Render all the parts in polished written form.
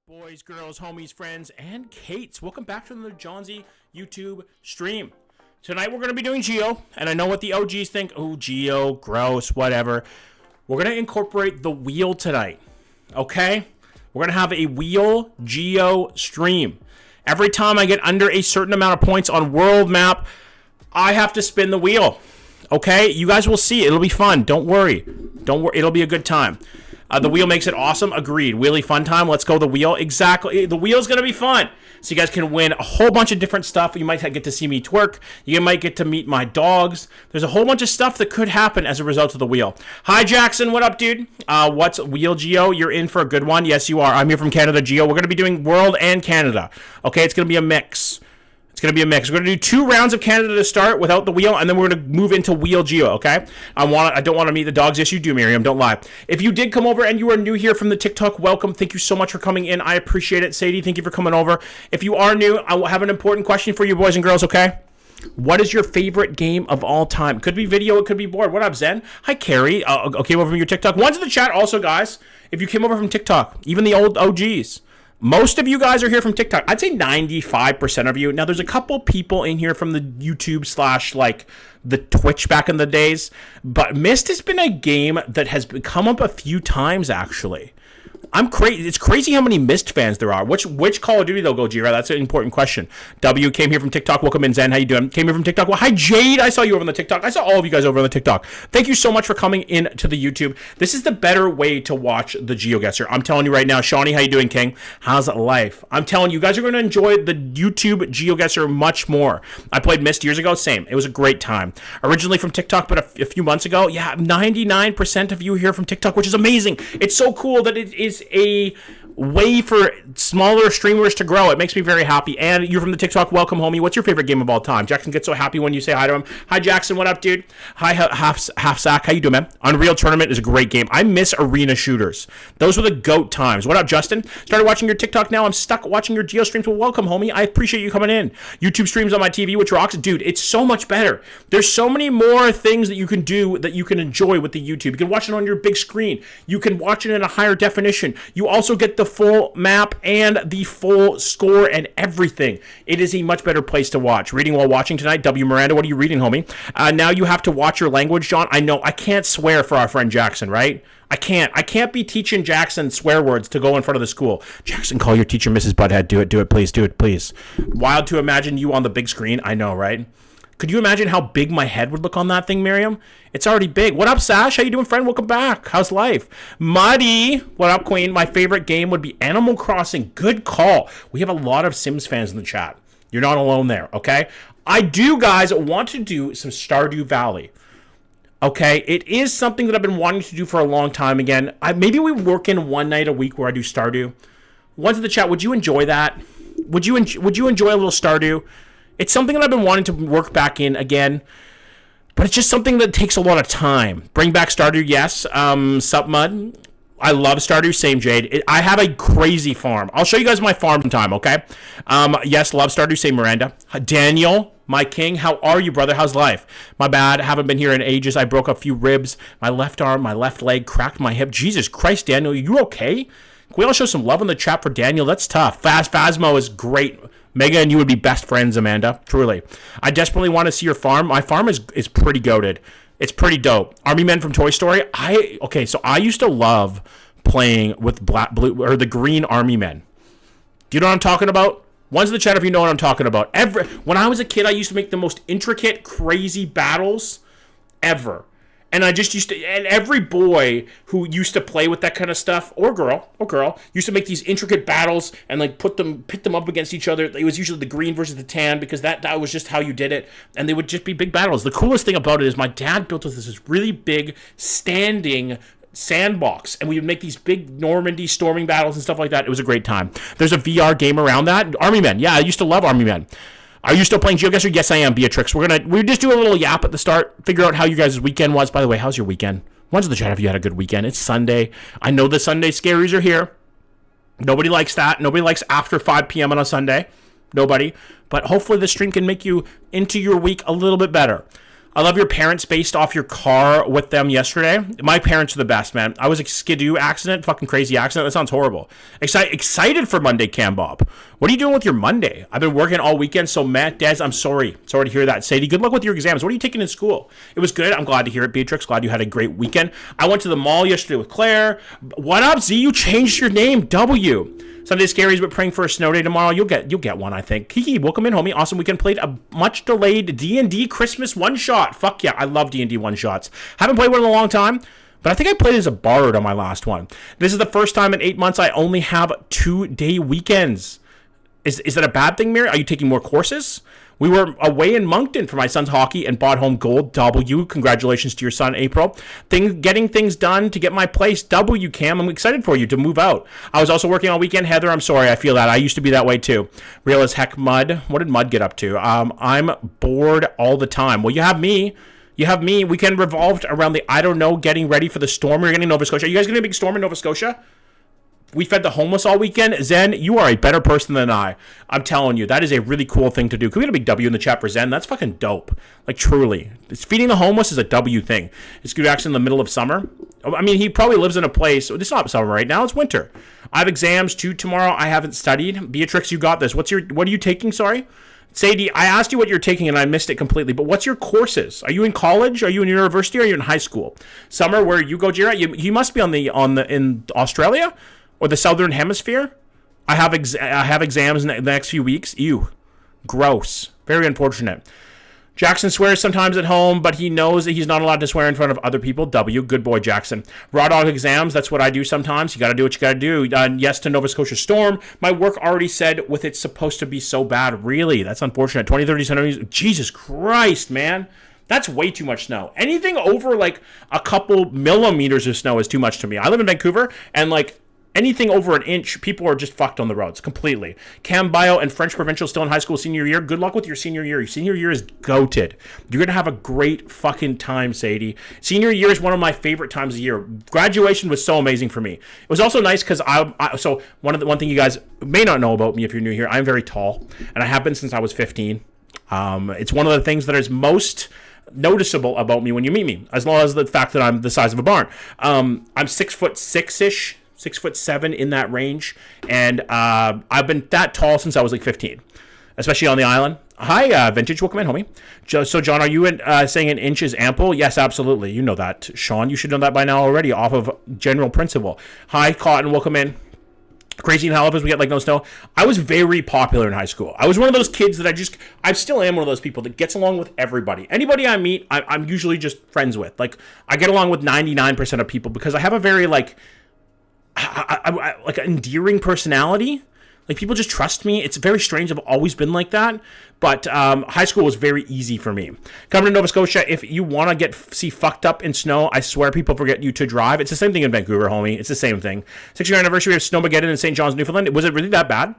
Boys, girls, homies, friends, and Kates, welcome back to the Johnsy YouTube stream. Tonight we're going to be doing Geo, and I know what the OGs think. Oh, Geo, gross, whatever. We're going to incorporate the wheel tonight, okay? We're going to have a wheel Geo stream. Every time I get under a certain amount of points on world map, I have to spin the wheel, okay? You guys will see. It'll be fun. Don't worry. Don't worry. It'll be a good time. The wheel makes it awesome. Agreed. Wheelie fun time. Let's go the wheel. Exactly. The wheel's going to be fun. So you guys can win a whole bunch of different stuff. You might get to see me twerk. You might get to meet my dogs. There's a whole bunch of stuff that could happen as a result of the wheel. Hi, Jackson. What up, dude? What's Wheel Geo? You're in for a good one. Yes, you are. I'm here from Canada, Geo. We're going to be doing World and Canada. Okay, it's going to be a mix. It's going to be a mix. We're going to do 2 rounds of Canada to start without the wheel, and then we're going to move into Wheel Geo, okay? I don't want to meet the dogs. Yes, you do, Miriam. Don't lie. If you did come over and you are new here from the TikTok, welcome. Thank you so much for coming in. I appreciate it. Sadie, thank you for coming over. If you are new, I will have an important question for you, boys and girls, okay? What is your favorite game of all time? Could be video, it could be board. What up, Zen? Hi, Carrie. Okay, over from your TikTok. One's in the chat also, guys. If you came over from TikTok, even the old OGs. Most of you guys are here from TikTok. I'd say 95% of you. Now, there's a couple people in here from the YouTube / like the Twitch back in the days. But Myst has been a game that has come up a few times, actually. I'm crazy. It's crazy how many Myst fans there are. Which Call of Duty they'll go, Gira? That's an important question. W came here from TikTok. Welcome in, Zen. How you doing? Came here from TikTok. Well, hi, Jade. I saw you over on the TikTok. I saw all of you guys over on the TikTok. Thank you so much for coming in to the YouTube. This is the better way to watch the Geoguessr. I'm telling you right now. Shawnee, how you doing, King? How's life? I'm telling you, guys are going to enjoy the YouTube Geoguessr much more. I played Myst years ago. Same. It was a great time. Originally from TikTok, but a few months ago. Yeah, 99% of you here from TikTok, which is amazing. It's so cool that it is a way for smaller streamers to grow. It makes me very happy. And you're from the TikTok. Welcome, homie. What's your favorite game of all time? Jackson gets so happy when you say hi to him. Hi, Jackson. What up, dude? Hi, half sack. How you doing, man? Unreal Tournament is a great game. I miss arena shooters. Those were the GOAT times. What up, Justin? Started watching your TikTok now. I'm stuck watching your Geo streams. Well, welcome, homie. I appreciate you coming in. YouTube streams on my TV, which rocks. Dude, it's so much better. There's so many more things that you can do that you can enjoy with the YouTube. You can watch it on your big screen. You can watch it in a higher definition. You also get the full map and the full score and everything. It is a much better place to watch. Reading while watching tonight. W. Miranda, what are you reading, homie? Now you have to watch your language, John. I know I can't swear for our friend Jackson, right? I can't be teaching Jackson swear words to go in front of the school. Jackson, call your teacher Mrs. Butthead. Do it, please. Wild to imagine you on the big screen. I know, right? Could you imagine how big my head would look on that thing, Miriam? It's already big. What up, Sash? How you doing, friend? Welcome back. How's life? Muddy. What up, Queen? My favorite game would be Animal Crossing. Good call. We have a lot of Sims fans in the chat. You're not alone there, okay? I do, guys, want to do some Stardew Valley. Okay, it is something that I've been wanting to do for a long time again. Maybe we work in one night a week where I do Stardew. Once in the chat, would you enjoy that? Would you enjoy a little Stardew? It's something that I've been wanting to work back in again, but it's just something that takes a lot of time. Bring back Stardew, yes. Sup, Mud? I love Stardew, same Jade. I have a crazy farm. I'll show you guys my farm sometime, okay? Yes, love Stardew, same Miranda. Daniel, my king, how are you, brother? How's life? My bad, haven't been here in ages. I broke a few ribs. My left arm, my left leg, cracked my hip. Jesus Christ, Daniel, you okay? Can we all show some love in the chat for Daniel? That's tough. Phasmo is great. Mega and you would be best friends, Amanda. Truly. I desperately want to see your farm. My farm is pretty goated. It's pretty dope. Army Men from Toy Story. So I used to love playing with the green Army Men. Do you know what I'm talking about? One's in the chat if you know what I'm talking about. When I was a kid, I used to make the most intricate, crazy battles ever. And I just used to, and every boy who used to play with that kind of stuff, or girl, used to make these intricate battles and like pit them up against each other. It was usually the green versus the tan because that was just how you did it. And they would just be big battles. The coolest thing about it is my dad built us this really big standing sandbox, and we would make these big Normandy storming battles and stuff like that. It was a great time. There's a VR game around that. Army Men. Yeah, I used to love Army Men. Are you still playing Geoguessr? Yes, I am, Beatrix. We just do a little yap at the start, figure out how you guys' weekend was. By the way, how's your weekend? One's in the chat if you had a good weekend. It's Sunday. I know the Sunday scaries are here. Nobody likes that. Nobody likes after 5 p.m. on a Sunday. Nobody. But hopefully this stream can make you into your week a little bit better. I love your parents based off your car with them yesterday. My parents are the best, man. I was a skidoo accident, fucking crazy accident. That sounds horrible. Excited for Monday, Cam Bob. What are you doing with your Monday? I've been working all weekend, so Matt, Des, I'm sorry. Sorry to hear that. Sadie, good luck with your exams. What are you taking in school? It was good. I'm glad to hear it, Beatrix. Glad you had a great weekend. I went to the mall yesterday with Claire. What up, Z? You changed your name. W. Sunday scaries, but praying for a snow day tomorrow. You'll get one, I think. Kiki, welcome in, homie. Awesome weekend. Played a much delayed D&D Christmas one-shot. Fuck yeah, I love D&D one-shots. Haven't played one in a long time, but I think I played as a bard on my last one. This is the first time in 8 months I only have 2-day weekends. Is that a bad thing, Mary? Are you taking more courses? We were away in Moncton for my son's hockey and bought home gold. W. Congratulations to your son, April. Getting things done to get my place. W, Cam. I'm excited for you to move out. I was also working all weekend. Heather, I'm sorry. I feel that. I used to be that way too. Real as heck, Mud. What did Mud get up to? I'm bored all the time. Well, you have me. Weekend revolved around the, I don't know, getting ready for the storm we're getting in Nova Scotia. Are you guys getting a big storm in Nova Scotia? We fed the homeless all weekend. Zen, you are a better person than I. I'm telling you, that is a really cool thing to do. Can we get a big W in the chat for Zen? That's fucking dope. Like, truly. Feeding the homeless is a W thing. Is Good actually in the middle of summer? I mean, he probably lives in a place. It's not summer right now. It's winter. I have exams, too, tomorrow. I haven't studied. Beatrix, you got this. What are you taking, sorry? Sadie, I asked you what you're taking, and I missed it completely. But what's your courses? Are you in college? Are you in university? Or are you in high school? Summer, where you go, Jared? You must be in Australia? Or the Southern Hemisphere? I have exams in the next few weeks. Ew. Gross. Very unfortunate. Jackson swears sometimes at home, but he knows that he's not allowed to swear in front of other people. W. Good boy, Jackson. Raw dog exams. That's what I do sometimes. You got to do what you got to do. Yes to Nova Scotia storm. My work already said with it's supposed to be so bad. Really? That's unfortunate. 20, 30 centimeters. Jesus Christ, man. That's way too much snow. Anything over like a couple millimeters of snow is too much to me. I live in Vancouver, and like anything over an inch, people are just fucked on the roads completely. Cam Bio and French Provincial still in high school senior year. Good luck with your senior year. Your senior year is goated. You're going to have a great fucking time, Sadie. Senior year is one of my favorite times of year. Graduation was so amazing for me. It was also nice because so one thing you guys may not know about me if you're new here, I'm very tall, and I have been since I was 15. It's one of the things that is most noticeable about me when you meet me, as well as the fact that I'm the size of a barn. I'm 6'6" 6'7" in that range, and I've been that tall since I was like 15, especially on the island. Hi, Vintage. Welcome in, homie. So, John, are you saying an inch is ample? Yes, absolutely. You know that, Sean. You should know that by now already, off of general principle. Hi, Cotton. Welcome in. Crazy in Halifax, we get like no snow. I was very popular in high school. I was one of those kids that I still am one of ththose people that gets along with everybody. Anybody I meet, I'm usually just friends with. Like, I get along with 99% of people because I have a very, like an endearing personality. Like, people just trust me. It's very strange. I've always been like that. But high school was very easy for me. Coming to Nova Scotia, if you want to see fucked up in snow, I swear people forget you to drive. It's the same thing in Vancouver, homie. It's the same thing. 6-year anniversary of Snowmageddon in St. John's, Newfoundland. Was it really that bad?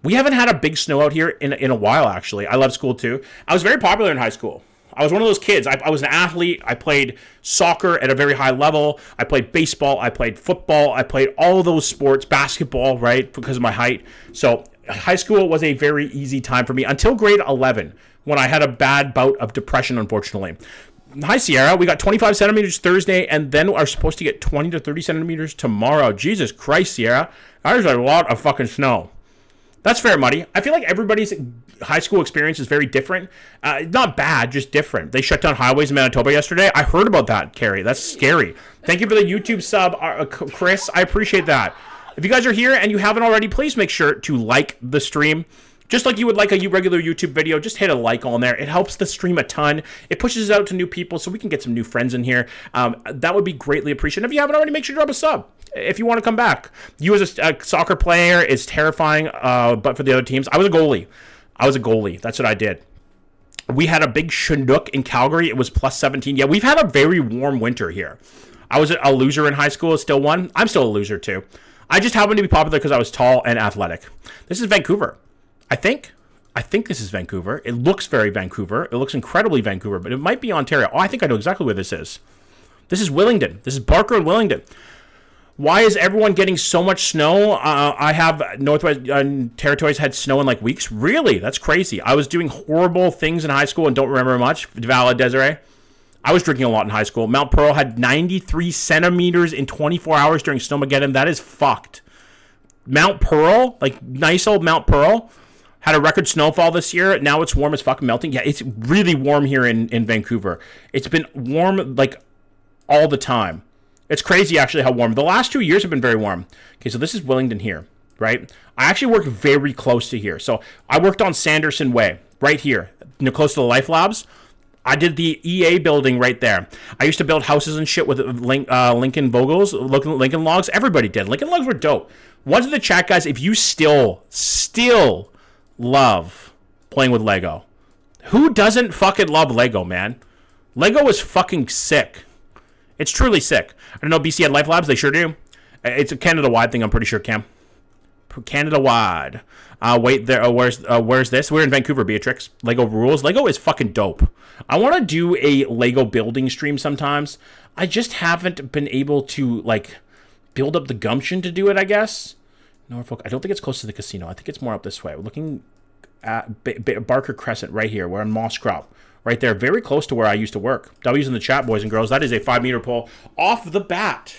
We haven't had a big snow out here in a while, actually. I love school, too. I was very popular in high school. I was one of those kids. I was an athlete. I played soccer at a very high level. I played baseball. I played football. I played all of those sports, basketball, right, because of my height. So high school was a very easy time for me until grade 11 when I had a bad bout of depression, unfortunately. Hi, Sierra. We got 25 centimeters Thursday and then are supposed to get 20 to 30 centimeters tomorrow. Jesus Christ, Sierra. That is a lot of fucking snow. That's fair, Muddy. I feel like everybody's high school experience is very different. Not bad, just different. They shut down highways in Manitoba yesterday. I heard about that, Carrie. That's scary. Thank you for the YouTube sub, Chris. I appreciate that. If you guys are here and you haven't already, please make sure to like the stream. Just like you would like a regular YouTube video, just hit a like on there. It helps the stream a ton. It pushes it out to new people so we can get some new friends in here. That would be greatly appreciated. If you haven't already, make sure to drop a sub if you want to come back. You as a soccer player is terrifying, but for the other teams, I was a goalie. That's what I did. We had a big Chinook in Calgary. It was plus 17. Yeah, we've had a very warm winter here. I was a loser in high school, still one. I'm still a loser too. I just happened to be popular because I was tall and athletic. This is Vancouver. I think this is Vancouver. It looks very Vancouver. It looks incredibly Vancouver, but it might be Ontario. Oh, I think I know exactly where this is. This is Willingdon. This is Barker and Willingdon. Why is everyone getting so much snow? I have Northwest Territories had snow in like weeks. Really? That's crazy. I was doing horrible things in high school and don't remember much. Valid, Desiree. I was drinking a lot in high school. Mount Pearl had 93 centimeters in 24 hours during Snowmageddon. That is fucked. Mount Pearl, like nice old Mount Pearl, had a record snowfall this year. Now it's warm as fuck, melting. Yeah, it's really warm here in Vancouver. It's been warm like all the time. It's crazy actually how warm. The last 2 years have been very warm. Okay, so this is Willingdon here, right? I actually worked very close to here. So I worked on Sanderson Way, right here, close to the Life Labs. I did the EA building right there. I used to build houses and shit with Lincoln Vogels, Lincoln Logs. Everybody did. Lincoln Logs were dope. Once in the chat, guys, if you still love playing with Lego. Who doesn't fucking love Lego, man? Lego is fucking sick. It's truly sick. I don't know, BC had Life Labs. They sure do. It's a Canada-wide thing, I'm pretty sure, Cam. Canada-wide. Wait, there. Where's this? We're in Vancouver, Beatrix. Lego rules. Lego is fucking dope. I want to do a Lego building stream sometimes. I just haven't been able to, like, build up the gumption to do it, I guess. Norfolk. I don't think it's close to the casino. I think it's more up this way. We're looking at Barker Crescent right here. We're on Moss Crop. Right there. Very close to where I used to work. W's in the chat, boys and girls. That is a 5-meter pole off the bat.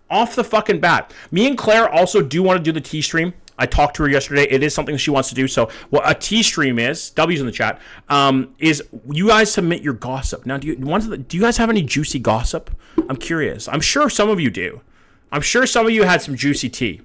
Off the fucking bat. Me and Claire also do want to do the T stream. I talked to her yesterday. It is something she wants to do. So what a T stream is, W's in the chat, is you guys submit your gossip. Now, do you guys have any juicy gossip? I'm curious. I'm sure some of you do. I'm sure some of you had some juicy tea.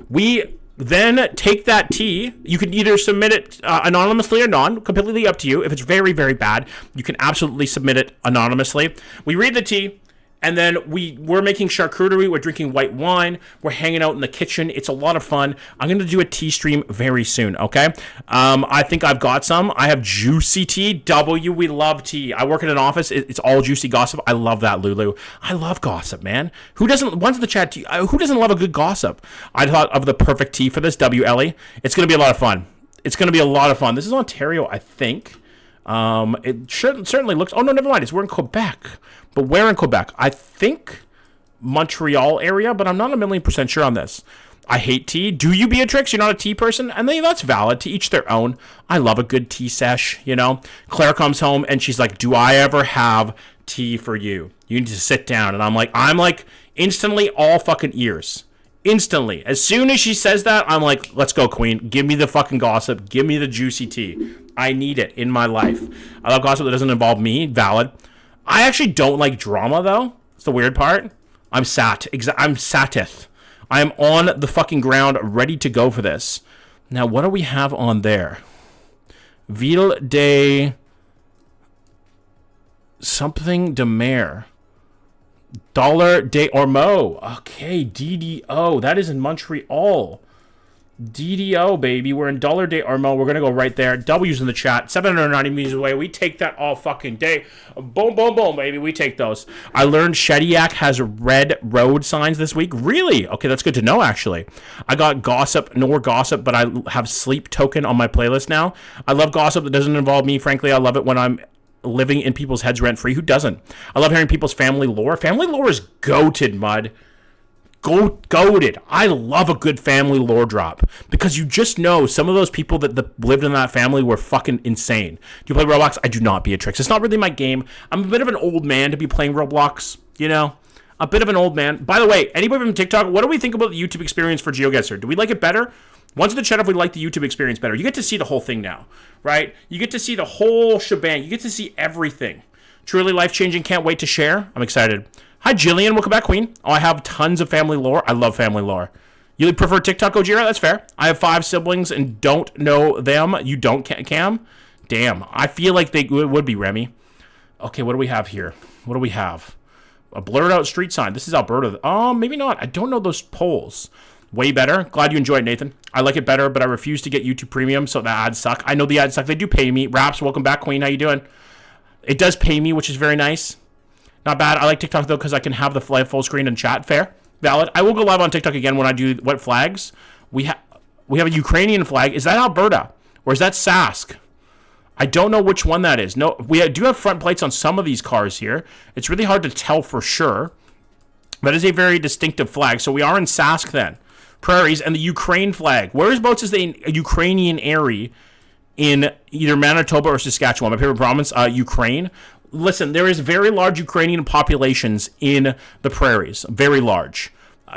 We then take that tea. You can either submit it anonymously or non, completely up to you. If it's very, very bad, you can absolutely submit it anonymously. We read the tea, and then we're making charcuterie. We're drinking white wine. We're hanging out in the kitchen. It's a lot of fun. I'm going to do a tea stream very soon, okay? I think I've got some. I have juicy tea. W, we love tea. I work in an office. It's all juicy gossip. I love that, Lulu. I love gossip, man. Who doesn't, once in the chat, who doesn't love a good gossip? I thought of the perfect tea for this, W, Ellie. It's going to be a lot of fun. It's going to be a lot of fun. This is Ontario, I think. It certainly looks... Oh, no, never mind. We're in Quebec. But where in Quebec? I think Montreal area, but I'm not 1,000,000% sure on this. I hate tea. Do you, Beatrix? You're not a tea person? And that's valid. To each their own. I love a good tea sesh, you know? Claire comes home, and she's like, do I ever have tea for you? You need to sit down. And I'm like instantly all fucking ears. Instantly. As soon as she says that, I'm like, let's go, queen. Give me the fucking gossip. Give me the juicy tea. I need it in my life. I love gossip that doesn't involve me. Valid. I actually don't like drama, though. It's the weird part. I'm satith. I am on the fucking ground, ready to go for this. Now, what do we have on there? Ville de... something de mer. Dollar de Ormeau. Okay, DDO. That is in Montreal. DDO, baby. We're in Dollar de Ormeau. We're going to go right there. W's in the chat. 790 meters away. We take that all fucking day. Boom, boom, boom, baby. We take those. I learned Shediac has red road signs this week. Really? Okay, that's good to know, actually. I got gossip, nor gossip, but I have sleep token on my playlist now. I love gossip that doesn't involve me, frankly. I love it when I'm living in people's heads rent-free. Who doesn't? I love hearing people's family lore. Family lore is goated, mud. Goated. I love a good family lore drop because you just know some of those people that lived in that family were fucking insane. Do you play Roblox? I do not, Beatrix. It's not really my game. I'm a bit of an old man to be playing Roblox, you know? A bit of an old man. By the way, anybody from TikTok, what do we think about the YouTube experience for Geoguessr? Do we like it better? Once in the chat if we like the YouTube experience better. You get to see the whole thing now, right? You get to see the whole shebang. You get to see everything. Truly life-changing. Can't wait to share. I'm excited. Hi, Jillian. Welcome back, Queen. Oh, I have tons of family lore. I love family lore. You prefer TikTok, Ojira? That's fair. I have 5 siblings and don't know them. You don't, Cam? Damn. I feel like they would be, Remy. Okay, what do we have here? What do we have? A blurred out street sign. This is Alberta. Oh, maybe not. I don't know those polls. Way better. Glad you enjoyed, Nathan. I like it better, but I refuse to get YouTube Premium, so the ads suck. I know the ads suck. They do pay me. Raps, welcome back, Queen. How you doing? It does pay me, which is very nice. Not bad. I like TikTok, though, because I can have the full screen and chat. Fair. Valid. I will go live on TikTok again when I do what flags. We have a Ukrainian flag. Is that Alberta? Or is that Sask? I don't know which one that is. No, we do have front plates on some of these cars here. It's really hard to tell for sure. That is a very distinctive flag. So we are in Sask then. Prairies and the Ukraine flag. Whereabouts is the Ukrainian area in either Manitoba or Saskatchewan? My favorite province, Ukraine. Listen, there is very large Ukrainian populations in the prairies. Very large.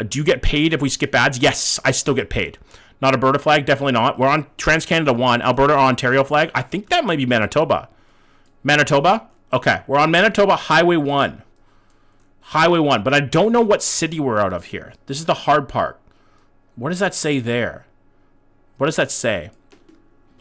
Do you get paid if we skip ads? Yes, I still get paid. Not Alberta flag? Definitely not. We're on Trans-Canada 1. Alberta or Ontario flag? I think that might be Manitoba. Manitoba? Okay, we're on Manitoba Highway 1. Highway 1, but I don't know what city we're out of here. This is the hard part. What does that say there? What does that say?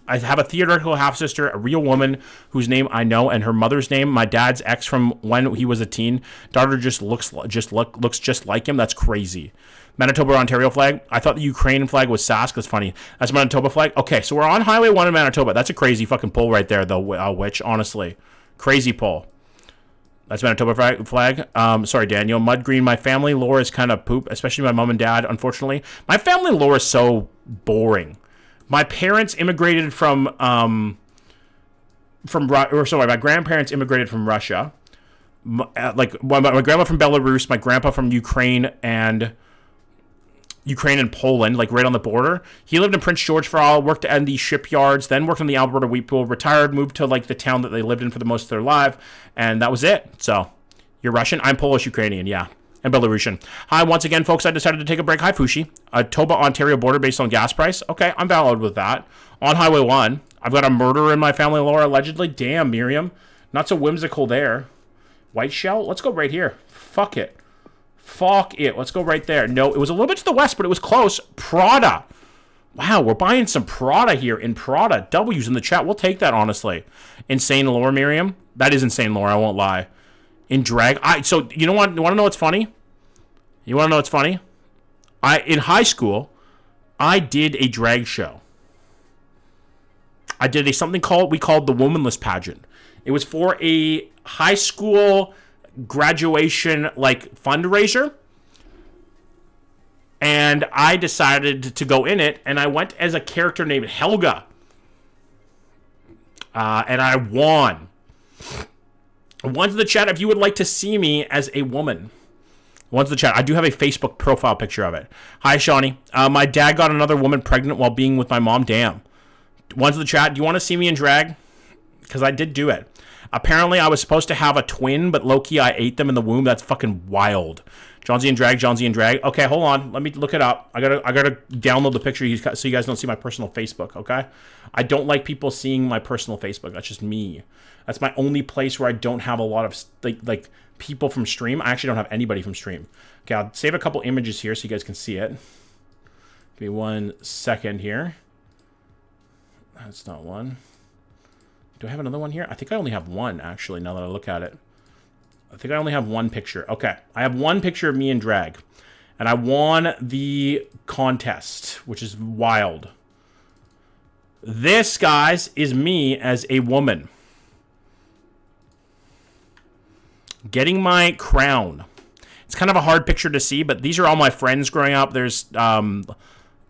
I have a theoretical half-sister, a real woman whose name I know, and her mother's name, my dad's ex from when he was a teen. Daughter just looks just like him. That's crazy. Manitoba or Ontario flag? I thought the Ukrainian flag was Sask. That's funny. That's Manitoba flag? Okay, so we're on Highway 1 in Manitoba. That's a crazy fucking pull right there, though, Witch, honestly. Crazy pull. That's Manitoba flag. Sorry, Daniel. Mud Green, my family lore is kind of poop, especially my mom and dad, unfortunately. My family lore is so boring. My parents immigrated my grandparents immigrated from Russia. My grandma from Belarus, my grandpa from Ukraine and Poland, like right on the border. He lived in Prince George for a while, worked at the shipyards, then worked on the Alberta wheat pool, retired, moved to like the town that they lived in for the most of their life, and that was it. So, you're Russian? I'm Polish Ukrainian, yeah. And Belarusian. Hi, once again, folks, I decided to take a break. Hi, Fushi. Toba, Ontario border based on gas price. Okay, I'm valid with that. On Highway 1, I've got a murder in my family lore, allegedly. Damn, Miriam. Not so whimsical there. White Shell? Let's go right here. Fuck it. Let's go right there. No, it was a little bit to the west, but it was close. Prada. Wow, we're buying some Prada here in Prada. W's in the chat. We'll take that, honestly. Insane lore, Miriam. That is insane lore, I won't lie. In drag. So, you know what? You want to know what's funny? In high school, I did a drag show. I did something we called the Womanless Pageant. It was for a high school graduation fundraiser. And I decided to go in it, and I went as a character named Helga. And I won. One's in the chat if you would like to see me as a woman. One's in the chat. I do have a Facebook profile picture of it. Hi, Shawnee. My dad got another woman pregnant while being with my mom. Damn. One's in the chat. Do you want to see me in drag? Because I did do it. Apparently, I was supposed to have a twin, but low-key, I ate them in the womb. That's fucking wild. John Z and Drag, John Z and Drag. Okay, hold on. Let me look it up. I gotta download the picture so you guys don't see my personal Facebook, okay? I don't like people seeing my personal Facebook. That's just me. That's my only place where I don't have a lot of, like people from stream. I actually don't have anybody from stream. Okay, I'll save a couple images here so you guys can see it. Give me 1 second here. That's not one. Do I have another one here? I think I only have one, actually, now that I look at it. I think I only have one picture. Okay, I have one picture of me in drag. And I won the contest, which is wild. This, guys, is me as a woman. Getting my crown. It's kind of a hard picture to see, but these are all my friends growing up. There's, I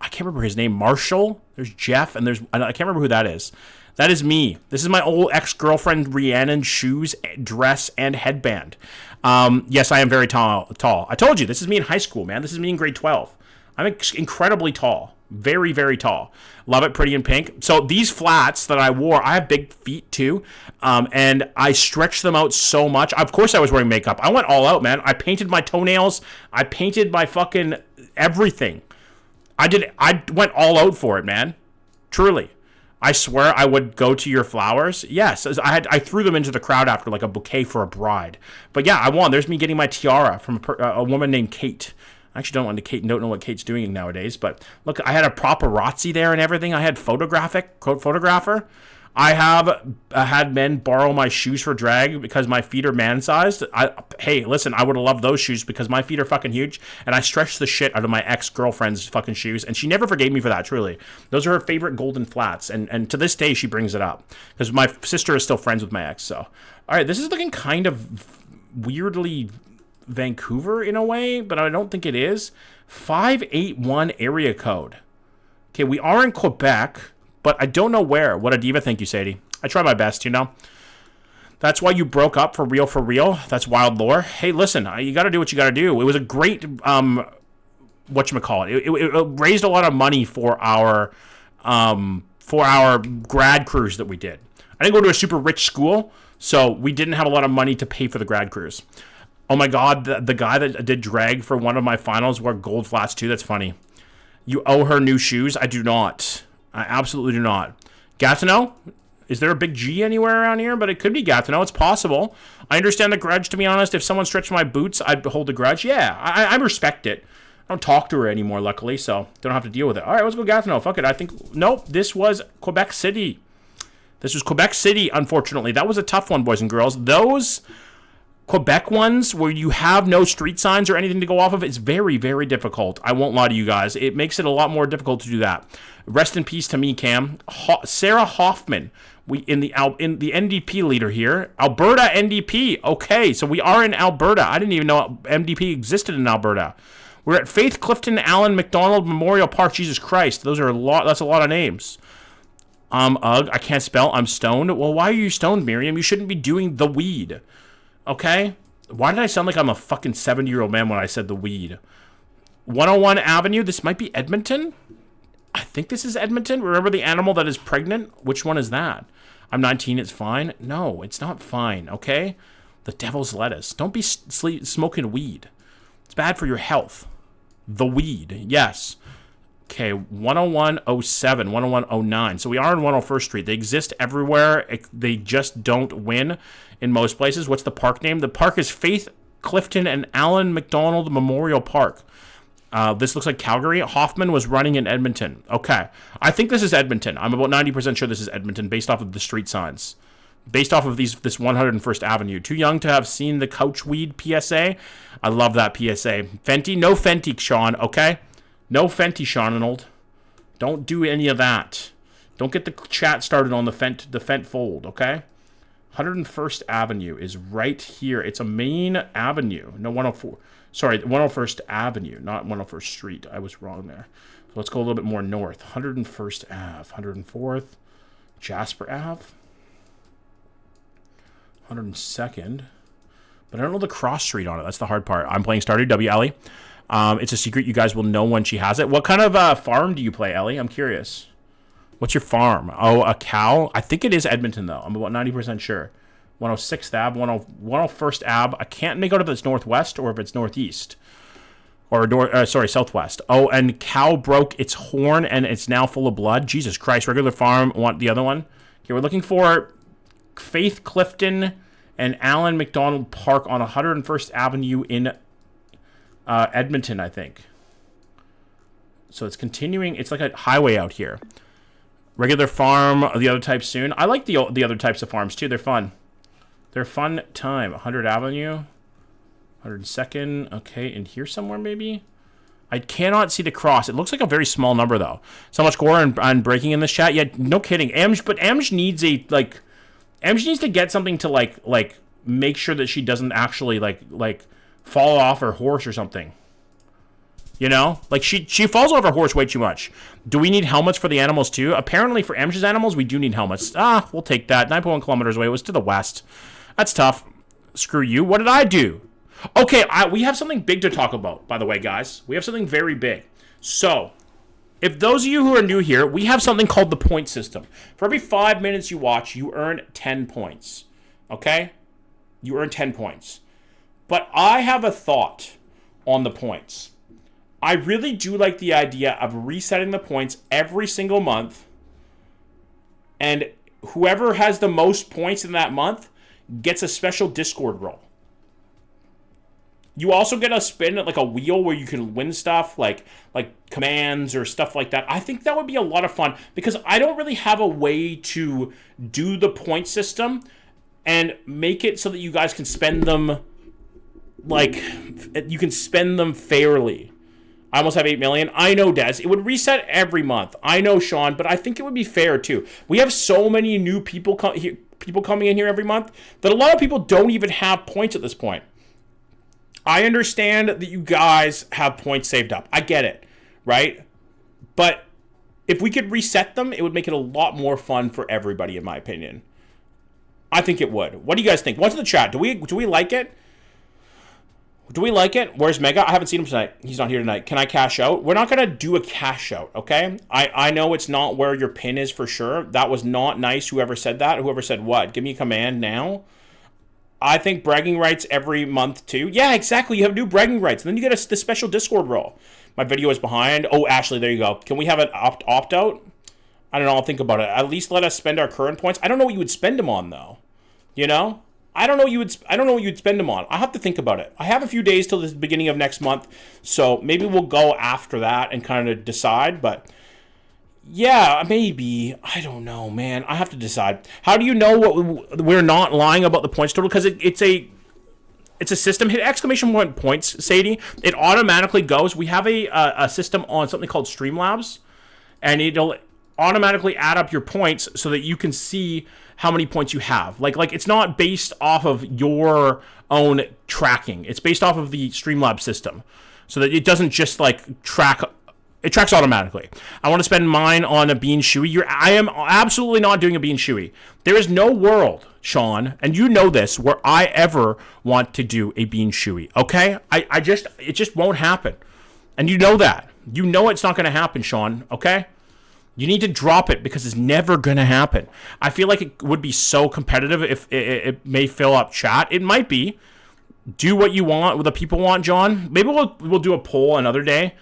can't remember his name, Marshall. There's Jeff, and I can't remember who that is. That is me. This is my old ex-girlfriend Rhiannon's shoes, dress, and headband. Yes, I am very tall. I told you, this is me in high school, man. This is me in grade 12. I'm incredibly tall. Very, very tall. Love it, pretty in pink. So these flats that I wore, I have big feet too, and I stretched them out so much. Of course I was wearing makeup. I went all out, man. I painted my toenails. I painted my fucking everything. I went all out for it, man. Truly. I swear I would go to your flowers. Yes, I threw them into the crowd after like a bouquet for a bride. But yeah, I won. There's me getting my tiara from a woman named Kate. I actually don't know what Kate's doing nowadays. But look, I had a paparazzi there and everything. I had photographer. I have had men borrow my shoes for drag because my feet are man-sized. Hey, listen, I would have loved those shoes because my feet are fucking huge, and I stretched the shit out of my ex-girlfriend's fucking shoes, and she never forgave me for that, truly. Those are her favorite golden flats, and to this day, she brings it up because my sister is still friends with my ex, so. All right, this is looking kind of weirdly Vancouver in a way, but I don't think it is. 581 area code. Okay, we are in Quebec, but I don't know where. What a diva. Thank you, Sadie. I try my best, you know. That's why you broke up for real, for real. That's wild lore. Hey, listen, you got to do what you got to do. It was a great, whatchamacallit. It raised a lot of money for our grad cruise that we did. I didn't go to a super rich school, so we didn't have a lot of money to pay for the grad cruise. Oh my God, the guy that did drag for one of my finals wore gold flats too. That's funny. You owe her new shoes? I do not. I absolutely do not. Gatineau? Is there a big G anywhere around here? But it could be Gatineau. It's possible. I understand the grudge, to be honest. If someone stretched my boots, I'd hold a grudge. Yeah, I respect it. I don't talk to her anymore, luckily, so don't have to deal with it. All right, let's go Gatineau. Fuck it. I think... Nope, this was Quebec City. This was Quebec City, unfortunately. That was a tough one, boys and girls. Those Quebec ones where you have no street signs or anything to go off of, it's very, very difficult. I won't lie to you guys. It makes it a lot more difficult to do that. Rest in peace to me, Cam. Sarah Hoffman, in the NDP leader here. Alberta NDP. Okay, so we are in Alberta. I didn't even know NDP existed in Alberta. We're at Faith Clifton Allen McDonald Memorial Park. Jesus Christ, those are a lot. That's a lot of names. Ugh, I can't spell. I'm stoned. Well, why are you stoned, Miriam? You shouldn't be doing the weed. Okay? Why did I sound like I'm a fucking 70-year-old man when I said the weed? 101 Avenue. This might be Edmonton. I think this is Edmonton. Remember the animal that is pregnant? Which one is that? I'm 19. It's fine. No, it's not fine. Okay? The devil's lettuce. Don't be smoking weed. It's bad for your health. The weed. Yes. Okay, 10107, 10109. So we are on 101st Street. They exist everywhere. They just don't win in most places. What's the park name? The park is Faith Clifton and Allen McDonald Memorial Park. This looks like Calgary. Hoffman was running in Edmonton. Okay. I think this is Edmonton. I'm about 90% sure this is Edmonton based off of the street signs. Based off of this 101st Avenue. Too young to have seen the couch weed PSA. I love that PSA. Fenty? No Fenty, Sean, okay? No Fenty, Sean. Don't do any of that. Don't get the chat started on the Fent fold, okay? 101st Avenue is right here. It's a main avenue. No, 104. Sorry, 101st Avenue, not 101st Street. I was wrong there. So let's go a little bit more north. 101st Ave, 104th, Jasper Ave, 102nd. But I don't know the cross street on it. That's the hard part. I'm playing Stardew W, Ellie. It's a secret. You guys will know when she has it. What kind of farm do you play, Ellie? I'm curious. What's your farm? Oh, a cow? I think it is Edmonton, though. I'm about 90% sure. 106th Ave, 101st Ave. I can't make out if it's northwest or if it's northeast. Or sorry, southwest. Oh, and cow broke its horn and it's now full of blood. Jesus Christ. Regular farm. Want the other one? Okay, we're looking for Faith Clifton and Alan McDonald Park on 101st Avenue in Edmonton, I think. So it's continuing. It's like a highway out here. Regular farm, the other types soon. I like the other types of farms too. They're fun. They're fun time. 100 Avenue. 102nd. Okay, in here somewhere maybe? I cannot see the cross. It looks like a very small number though. So much gore and breaking in this chat. Yeah, no kidding. But Amj needs Amj needs to get something to like make sure that she doesn't actually like fall off her horse or something. You know? Like, she falls off her horse way too much. Do we need helmets for the animals, too? Apparently, for Amsh's animals, we do need helmets. Ah, we'll take that. 9.1 kilometers away. It was to the west. That's tough. Screw you. What did I do? Okay, we have something big to talk about, by the way, guys. We have something very big. So, if those of you who are new here, we have something called the point system. For every 5 minutes you watch, you earn 10 points. Okay? You earn 10 points. But I have a thought on the points. I really do like the idea of resetting the points every single month. And whoever has the most points in that month gets a special Discord role. You also get a spin at like a wheel where you can win stuff like commands or stuff like that. I think that would be a lot of fun because I don't really have a way to do the point system and make it so that you guys can spend them you can spend them fairly. I almost have 8 million. I know, Des. It would reset every month. I know, Sean, but I think it would be fair, too. We have so many new people coming in here every month that a lot of people don't even have points at this point. I understand that you guys have points saved up. I get it, right? But if we could reset them, it would make it a lot more fun for everybody, in my opinion. I think it would. What do you guys think? What's in the chat? Do we like it? Do we like it? Where's Mega? I haven't seen him tonight. He's not here tonight. Can I cash out? We're not going to do a cash out, okay? I know it's not where your pin is for sure. That was not nice, whoever said that. Whoever said what? Give me a command now. I think bragging rights every month too. Yeah, exactly. You have new bragging rights. And then you get the special Discord role. My video is behind. Oh, Ashley, there you go. Can we have an opt-out? I don't know. I'll think about it. At least let us spend our current points. I don't know what you would spend them on, though. You know? I don't know what you'd spend them on. I'll have to think about it. I have a few days till the beginning of next month, so maybe we'll go after that and kind of decide, but yeah, maybe. I don't know, man. I have to decide. How do you know what we're not lying about the points total? Because it's a system. Hit exclamation point points, Sadie. It automatically goes. We have a system on something called Streamlabs, and it'll automatically add up your points so that you can see how many points you have. Like it's not based off of your own tracking. It's based off of the Streamlabs system. So that it doesn't just track. It tracks automatically. I want to spend mine on a bean shui. I am absolutely not doing a bean shui. There is no world, Sean, and you know this, where I ever want to do a bean shui. Okay? It just won't happen. And you know that. You know it's not going to happen, Sean. Okay? You need to drop it because it's never going to happen. I feel like it would be so competitive if it may fill up chat. It might be. Do what you want, what the people want, John. Maybe we'll do a poll another day.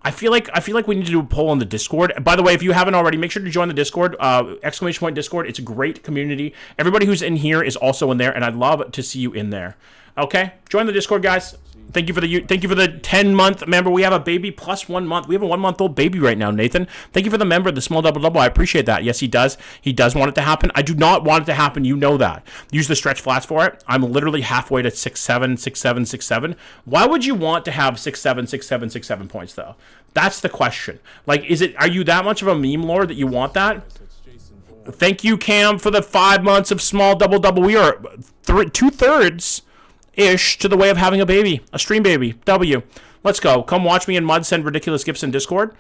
I feel like we need to do a poll on the Discord. By the way, if you haven't already, make sure to join the Discord. Exclamation point Discord. It's a great community. Everybody who's in here is also in there, and I'd love to see you in there. Okay? Join the Discord, guys. Thank you for the 10-month member. We have a baby plus 1 month. We have a 1-month-old baby right now, Nathan. Thank you for the member, the small double. I appreciate that. Yes, he does. He does want it to happen. I do not want it to happen. You know that. Use the stretch flats for it. I'm literally halfway to 6'7", 6'7", 6'7". Why would you want to have 6'7", 6'7", 6'7" points though? That's the question. Are you that much of a meme lord that you want that? Thank you, Cam, for the 5 months of small double. We are 2/3 ish to the way of having a baby, a stream baby. W. Let's go. Come watch me in mud, send ridiculous gifts in Discord.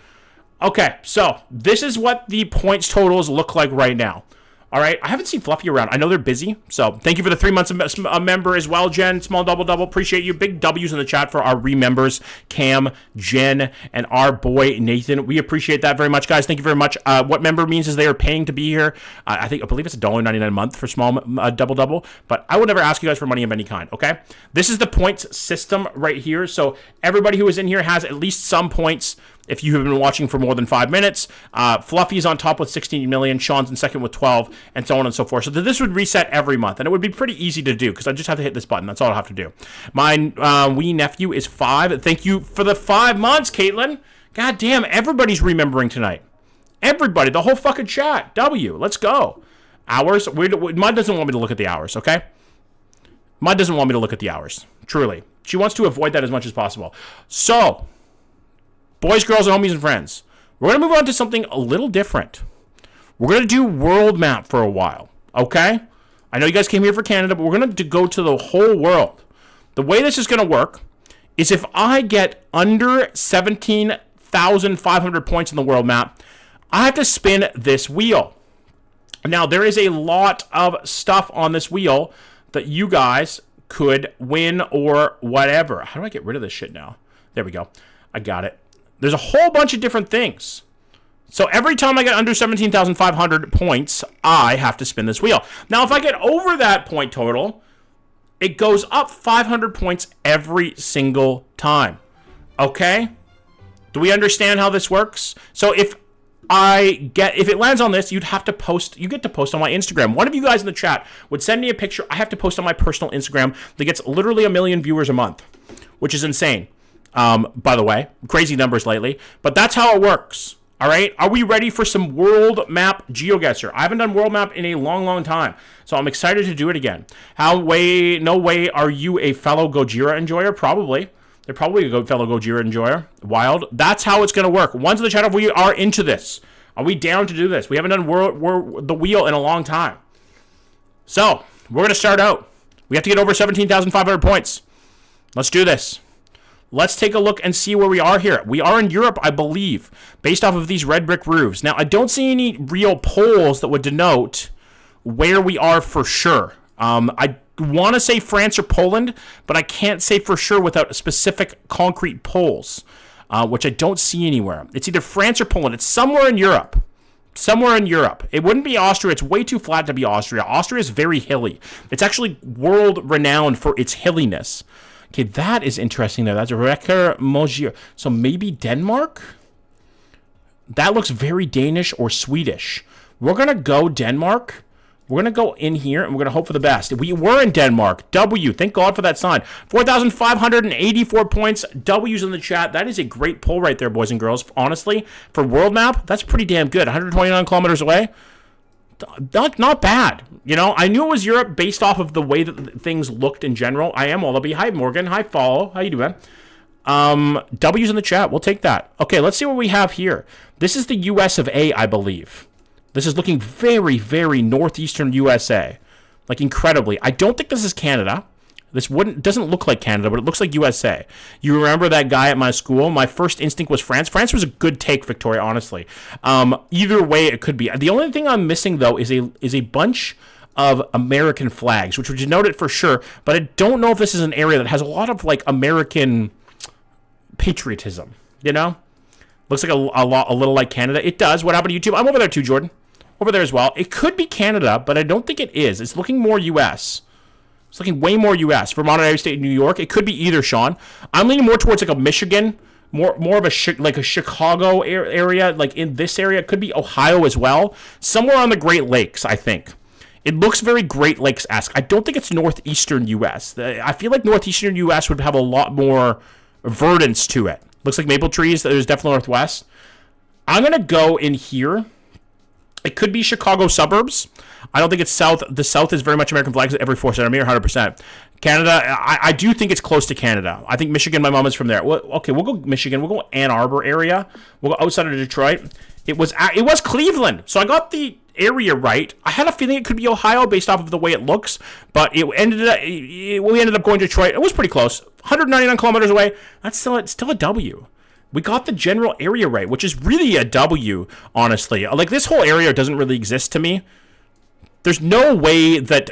Okay, so this is what the points totals look like right now. All right, I haven't seen Fluffy around. I know they're busy, so thank you for the 3 months a member as well, Jen. Small double. Appreciate you. Big W's in the chat for our remembers, Cam, Jen, and our boy Nathan. We appreciate that very much, guys. Thank you very much. What member means is they are paying to be here. I believe it's $1.99 a month for small double. But I would never ask you guys for money of any kind. Okay, this is the points system right here. So everybody who is in here has at least some points. If you have been watching for more than 5 minutes, Fluffy's on top with 16 million, Sean's in second with 12, and so on and so forth. So this would reset every month, and it would be pretty easy to do because I just have to hit this button. That's all I have to do. My wee nephew is 5. Thank you for the 5 months, Caitlin. God damn, everybody's remembering tonight. Everybody, the whole fucking chat. W, let's go. Hours. Mud doesn't want me to look at the hours, okay? Mud doesn't want me to look at the hours. Truly. She wants to avoid that as much as possible. So, boys, girls, and homies and friends, we're going to move on to something a little different. We're going to do world map for a while, okay? I know you guys came here for Canada, but we're going to go to the whole world. The way this is going to work is if I get under 17,500 points in the world map, I have to spin this wheel. Now, there is a lot of stuff on this wheel that you guys could win or whatever. How do I get rid of this shit now? There we go. I got it. There's a whole bunch of different things. So every time I get under 17,500 points, I have to spin this wheel. Now, if I get over that point total, it goes up 500 points every single time. Okay? Do we understand how this works? So if it lands on this, you'd have to post, you get to post on my Instagram. One of you guys in the chat would send me a picture. I have to post on my personal Instagram that gets literally 1 million viewers a month, which is insane. By the way, crazy numbers lately, but that's how it works. All right. Are we ready for some world map Geoguessr? I haven't done world map in a long time, so I'm excited to do it again. No way are you a fellow Gojira enjoyer? Probably. They're probably a good fellow Gojira enjoyer. Wild. That's how it's going to work. Ones in the chat, if we are into this. Are we down to do this? We haven't done the wheel in a long time. So, we're going to start out. We have to get over 17,500 points. Let's do this. Let's take a look and see where we are here. We are in Europe, I believe, based off of these red brick roofs. Now, I don't see any real polls that would denote where we are for sure. I want to say France or Poland, but I can't say for sure without specific concrete polls, which I don't see anywhere. It's either France or Poland. It's somewhere in Europe. Somewhere in Europe. It wouldn't be Austria. It's way too flat to be Austria. Austria is very hilly. It's actually world renowned for its hilliness. Okay, that is interesting there. That's Rekker Mogier. So maybe Denmark? That looks very Danish or Swedish. We're going to go Denmark. We're going to go in here, and we're going to hope for the best. We were in Denmark. W. Thank God for that sign. 4,584 points. W's in the chat. That is a great poll right there, boys and girls. Honestly, for world map, that's pretty damn good. 129 kilometers away. Not bad. You know, I knew it was Europe based off of the way that things looked in general. I am Wallaby. Hi, Morgan. Hi, Follow. How you doing? W's in the chat. We'll take that. Okay, let's see what we have here. This is the US of A, I believe. This is looking very, very northeastern USA. Like, incredibly. I don't think this is Canada. This doesn't look like Canada, but it looks like USA. You remember that guy at my school? My first instinct was France. France was a good take, Victoria, honestly. Either way, it could be. The only thing I'm missing, though, is a bunch of American flags, which would denote it for sure, but I don't know if this is an area that has a lot of, like, American patriotism, you know? Looks like a little like Canada. It does. What happened to YouTube? I'm over there too, Jordan. Over there as well. It could be Canada, but I don't think it is. It's looking more US. It's looking way more U.S. Vermont, Iowa State, New York. It could be either, Sean. I'm leaning more towards like a Michigan, more of a Chicago area, like in this area. It could be Ohio as well. Somewhere on the Great Lakes, I think. It looks very Great Lakes-esque. I don't think it's northeastern U.S. I feel like northeastern U.S. would have a lot more verdance to it. Looks like maple trees. There's definitely northwest. I'm going to go in here. It could be Chicago suburbs. I don't think it's south. The south is very much American flags every 4 centimeter, 100%. Canada, I do think it's close to Canada. I think Michigan, my mom is from there. Well, okay, we'll go Michigan. We'll go Ann Arbor area. We'll go outside of Detroit. It was Cleveland, so I got the area right. I had a feeling it could be Ohio based off of the way it looks, but we ended up going to Detroit. It was pretty close. 199 kilometers away. It's still a W. We got the general area right, which is really a W, honestly. Like, this whole area doesn't really exist to me, There's no way that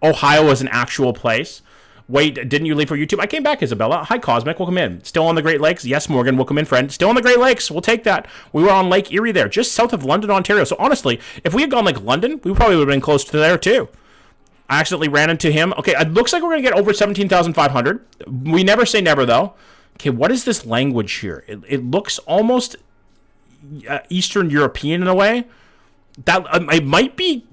Ohio is an actual place. Wait, didn't you leave for YouTube? I came back, Isabella. Hi, Cosmic. Welcome in. Still on the Great Lakes? Yes, Morgan. Welcome in, friend. Still on the Great Lakes. We'll take that. We were on Lake Erie there, just south of London, Ontario. So honestly, if we had gone like London, we probably would have been close to there too. I accidentally ran into him. Okay, it looks like we're going to get over 17,500. We never say never, though. Okay, what is this language here? It looks almost Eastern European in a way. That it might be...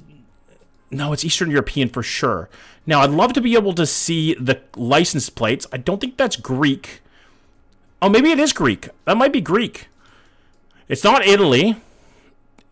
No, it's Eastern European for sure. Now, I'd love to be able to see the license plates. I don't think that's Greek. Oh, maybe it is Greek. That might be Greek. It's not Italy.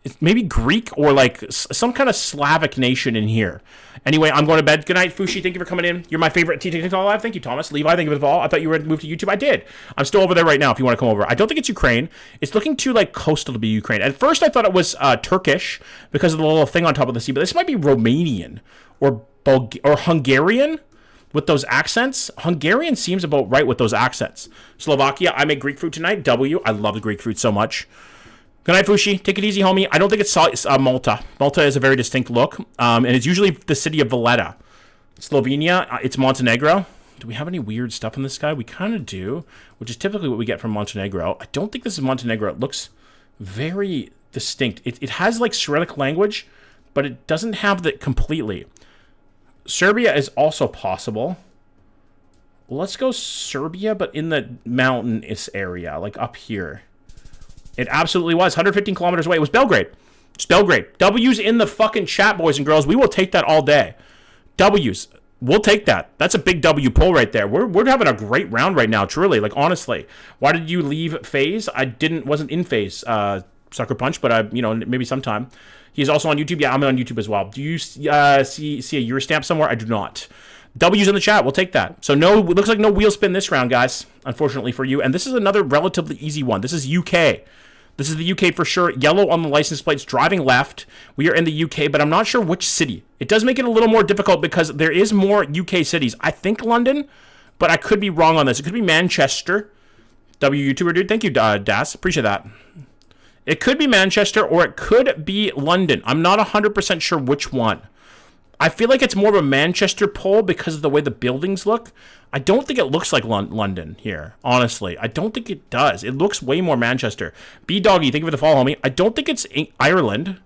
It's maybe Greek or like some kind of Slavic nation in here. Anyway, I'm going to bed. Good night, Fushi. Thank you for coming in. You're my favorite TikTok Live. Thank you, Thomas. Levi, thank you for the follow. I thought you were moved to YouTube. I did. I'm still over there right now if you want to come over. I don't think it's Ukraine. It's looking too like coastal to be Ukraine. At first, I thought it was Turkish because of the little thing on top of the sea, but this might be Romanian or Hungarian with those accents. Hungarian seems about right with those accents. Slovakia, I make Greek fruit tonight. W, I love the Greek fruit so much. Good night, Fushi. Take it easy, homie. I don't think it's Malta. Malta is a very distinct look, and it's usually the city of Valletta. Slovenia, it's Montenegro. Do we have any weird stuff in this guy? We kind of do, which is typically what we get from Montenegro. I don't think this is Montenegro. It looks very distinct. It has like Cyrillic language, but it doesn't have that completely. Serbia is also possible. Let's go Serbia, but in the mountainous area, like up here. It absolutely was. 115 kilometers away. It was Belgrade. It's Belgrade. W's in the fucking chat, boys and girls. We will take that all day. W's. We'll take that. That's a big W pull right there. We're having a great round right now, truly. Like, honestly. Why did you leave phase? I wasn't in phase, Sucker Punch, but maybe sometime. He's also on YouTube. Yeah, I'm on YouTube as well. Do you see a Eurostamp somewhere? I do not. W's in the chat. We'll take that. So no, it looks like no wheel spin this round, guys. Unfortunately for you. And this is another relatively easy one. This is UK. This is the UK for sure. Yellow on the license plates, driving left. We are in the UK, but I'm not sure which city. It does make it a little more difficult because there is more UK cities. I think London, but I could be wrong on this. It could be Manchester. YouTuber dude. Thank you, Das. Appreciate that. It could be Manchester or it could be London. I'm not 100% sure which one. I feel like it's more of a Manchester poll because of the way the buildings look. I don't think it looks like London here, honestly. I don't think it does. It looks way more Manchester. B-Doggy, thank you for the follow, homie. I don't think it's Ireland.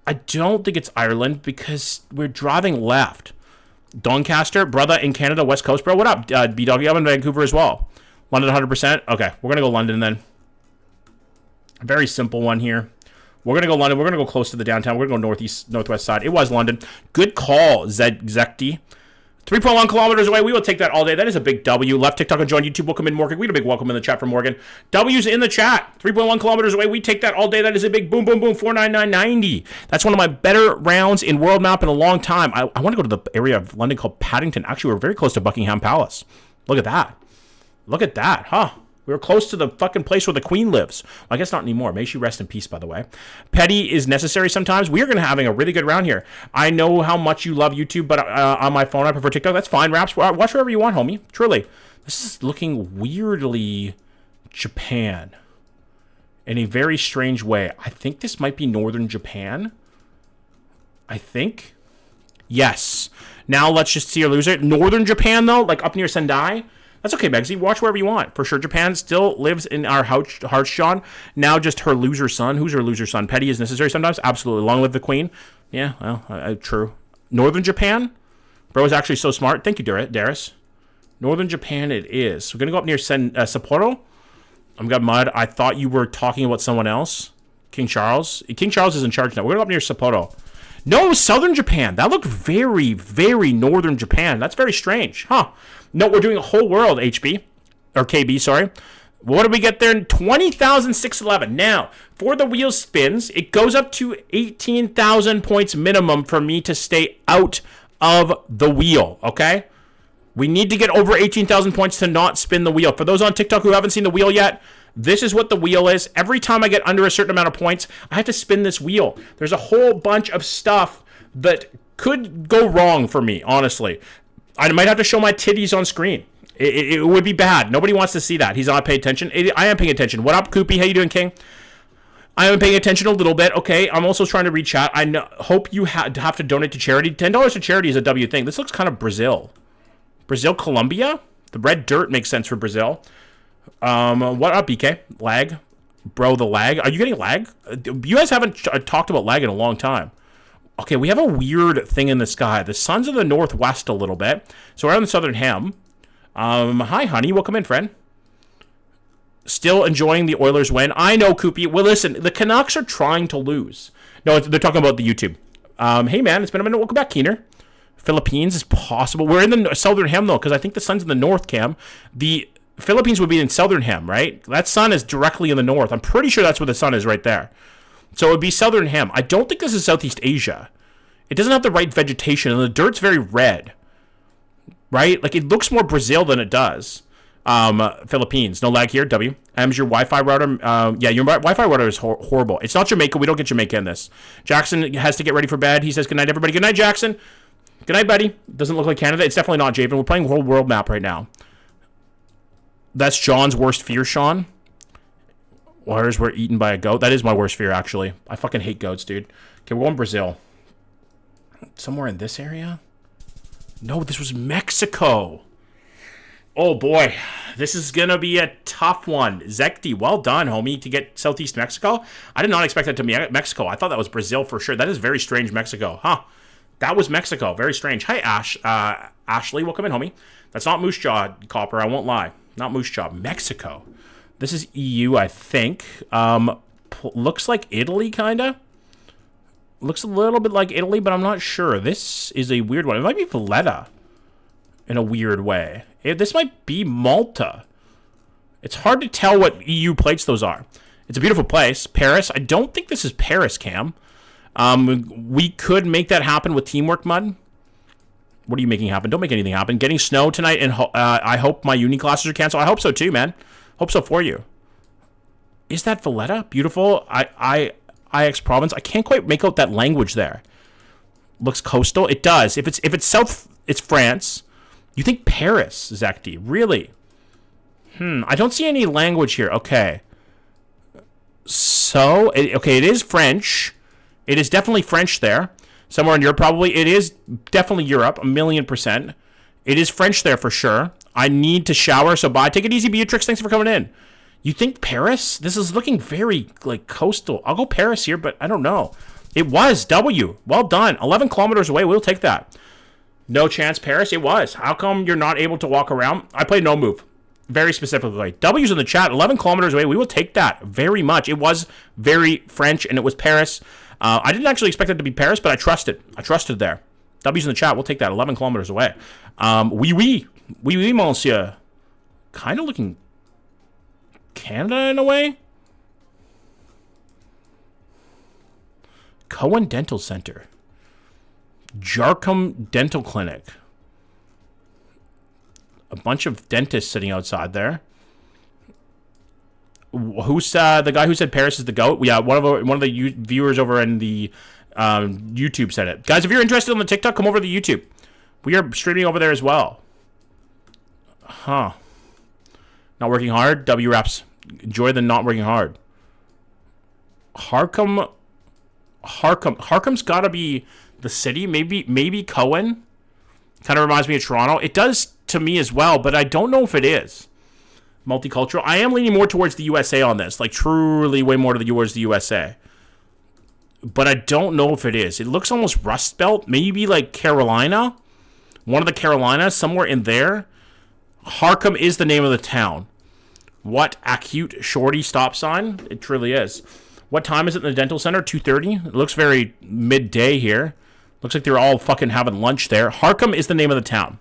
I don't think it's Ireland because we're driving left. Doncaster, brother in Canada, West Coast, bro. What up, B-Doggy? I'm in Vancouver as well. London 100%. Okay, we're going to go London then. A very simple one here. We're going to go London. We're going to go close to the downtown. We're going to go northwest side. It was London. Good call, Zekti. 3.1 kilometers away. We will take that all day. That is a big W. Left TikTok and join YouTube. Welcome in, Morgan. We had a big welcome in the chat from Morgan. W's in the chat. 3.1 kilometers away. We take that all day. That is a big boom, boom, boom. 499.90. That's one of my better rounds in World Map in a long time. I want to go to the area of London called Paddington. Actually, we're very close to Buckingham Palace. Look at that. Look at that, huh? We were close to the fucking place where the Queen lives. Well, I guess not anymore. May she rest in peace, by the way. Petty is necessary sometimes. We are going to having a really good round here. I know how much you love YouTube, but on my phone, I prefer TikTok. That's fine. Raps, watch wherever you want, homie. Truly. This is looking weirdly Japan in a very strange way. I think this might be northern Japan. I think. Yes. Now let's just see a loser. Northern Japan, though, like up near Sendai. That's okay, Megsy. Watch wherever you want. For sure, Japan still lives in our hearts, Sean. Now just her loser son. Who's her loser son? Petty is necessary sometimes? Absolutely. Long live the Queen. Yeah, well, true. Northern Japan? Bro is actually so smart. Thank you, Darius. Northern Japan it is. We're going to go up near Sapporo. I'm got mud. I thought you were talking about someone else. King Charles. King Charles is in charge now. We're going to go up near Sapporo. No, southern Japan. That looked very, very northern Japan. That's very strange. Huh. No, we're doing a whole world, HB. Or KB, sorry. What did we get there? 20,611. Now, for the wheel spins, it goes up to 18,000 points minimum for me to stay out of the wheel, okay? We need to get over 18,000 points to not spin the wheel. For those on TikTok who haven't seen the wheel yet, this is what the wheel is. Every time I get under a certain amount of points, I have to spin this wheel. There's a whole bunch of stuff that could go wrong for me, honestly. I might have to show my titties on screen. It would be bad. Nobody wants to see that. He's not paying attention. I am paying attention. What up, Koopy? How you doing, King? I am paying attention a little bit. Okay, I'm also trying to read chat. I hope you have to donate to charity. $10 to charity is a W thing. This looks kind of Brazil. Brazil, Colombia? The red dirt makes sense for Brazil. What up, BK? Lag? Bro, the lag? Are you getting lag? You guys haven't talked about lag in a long time. Okay, we have a weird thing in the sky. The sun's in the northwest a little bit. So we're on the southern hem. Hi, honey. Welcome in, friend. Still enjoying the Oilers win. I know, Koopy. Well, listen, the Canucks are trying to lose. No, they're talking about the YouTube. Hey, man, it's been a minute. Welcome back, Keener. Philippines is possible. We're in the southern hem, though, because I think the sun's in the north, Cam. The Philippines would be in southern hem, right? That sun is directly in the north. I'm pretty sure that's where the sun is right there. So it would be southern hem. I don't think this is Southeast Asia. It doesn't have the right vegetation, and the dirt's very red, right? Like, it looks more Brazil than it does. Philippines. No lag here. W. M's your Wi-Fi router. Yeah, your Wi-Fi router is horrible. It's not Jamaica. We don't get Jamaica in this. Jackson has to get ready for bed. He says, good night, everybody. Good night, Jackson. Good night, buddy. Doesn't look like Canada. It's definitely not Javen. We're playing whole world map right now. That's John's worst fear, Sean. Waters were eaten by a goat. That is my worst fear, actually. I fucking hate goats, dude. Okay, we're going Brazil. Somewhere in this area? No, this was Mexico. Oh, boy. This is going to be a tough one. Zekti, well done, homie, to get Southeast Mexico. I did not expect that to be Mexico. I thought that was Brazil for sure. That is very strange, Mexico. Huh. That was Mexico. Very strange. Hi, Ashley. Welcome in, homie. That's not Moose Jaw, Copper. I won't lie. Not Moose Jaw. Mexico. This is EU, I think. Looks like Italy, kind of. Looks a little bit like Italy, but I'm not sure. This is a weird one. It might be Valletta in a weird way. This might be Malta. It's hard to tell what EU plates those are. It's a beautiful place. Paris. I don't think this is Paris, Cam. We could make that happen with teamwork, Mud. What are you making happen? Don't make anything happen. Getting snow tonight, and I hope my uni classes are canceled. I hope so too, man. Hope so for you. Is that Valletta? Beautiful. IX province. I can't quite make out that language there. Looks coastal. It does. If it's south, it's France. You think Paris, Zakti? Really? I don't see any language here. Okay. So, okay, it is French. It is definitely French there. Somewhere in Europe, probably. It is definitely Europe, 1,000,000%. It is French there for sure. I need to shower, so bye. Take it easy, Beatrix. Thanks for coming in. You think Paris? This is looking very, like, coastal. I'll go Paris here, but I don't know. It was W. Well done. 11 kilometers away. We'll take that. No chance, Paris. It was. How come you're not able to walk around? I played no move. Very specifically. W's in the chat. 11 kilometers away. We will take that very much. It was very French, and it was Paris. I didn't actually expect it to be Paris, but I trusted. I trusted there. W's in the chat. We'll take that. 11 kilometers away. Oui, monsieur. Kind of looking Canada in a way. Cohen Dental Center. Jarcom Dental Clinic. A bunch of dentists sitting outside there. Who's the guy who said Paris is the goat? Yeah, one of the viewers over in the YouTube said it. Guys, if you're interested in the TikTok, come over to the YouTube. We are streaming over there as well. Huh. Not working hard? W reps. Enjoy the not working hard. Harcom's got to be the city. Maybe Cohen. Kind of reminds me of Toronto. It does to me as well, but I don't know if it is. Multicultural. I am leaning more towards the USA on this. Like, truly way more towards the USA. But I don't know if it is. It looks almost Rust Belt. Maybe like Carolina. One of the Carolinas. Somewhere in there. Harcum is the name of the town. What acute shorty stop sign? It truly is. What time is it in the dental center? 2:30. It looks very midday here. Looks like they're all fucking having lunch there. Harcum is the name of the town.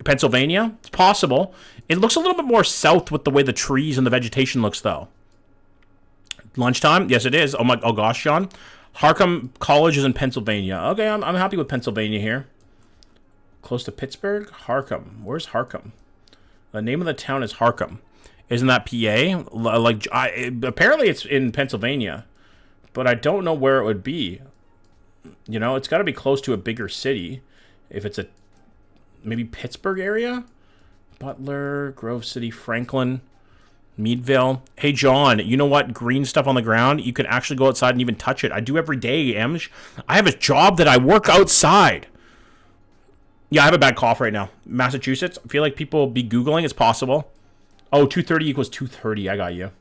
Pennsylvania? It's possible. It looks a little bit more south with the way the trees and the vegetation looks, though. Lunchtime? Yes, it is. Oh gosh, Sean. Harcum College is in Pennsylvania. Okay, I'm happy with Pennsylvania here. Close to Pittsburgh? Harcum. Where's Harcum? The name of the town is Harcum. Isn't that PA? Apparently it's in Pennsylvania, but I don't know where it would be. You know, it's got to be close to a bigger city. If it's maybe Pittsburgh area? Butler, Grove City, Franklin. Meadville. Hey, John, you know what? Green stuff on the ground, you can actually go outside and even touch it. I do every day, Emj. I have a job that I work outside. Yeah, I have a bad cough right now. Massachusetts, I feel like people be Googling. It's possible. Oh, 230 equals 230. I got you.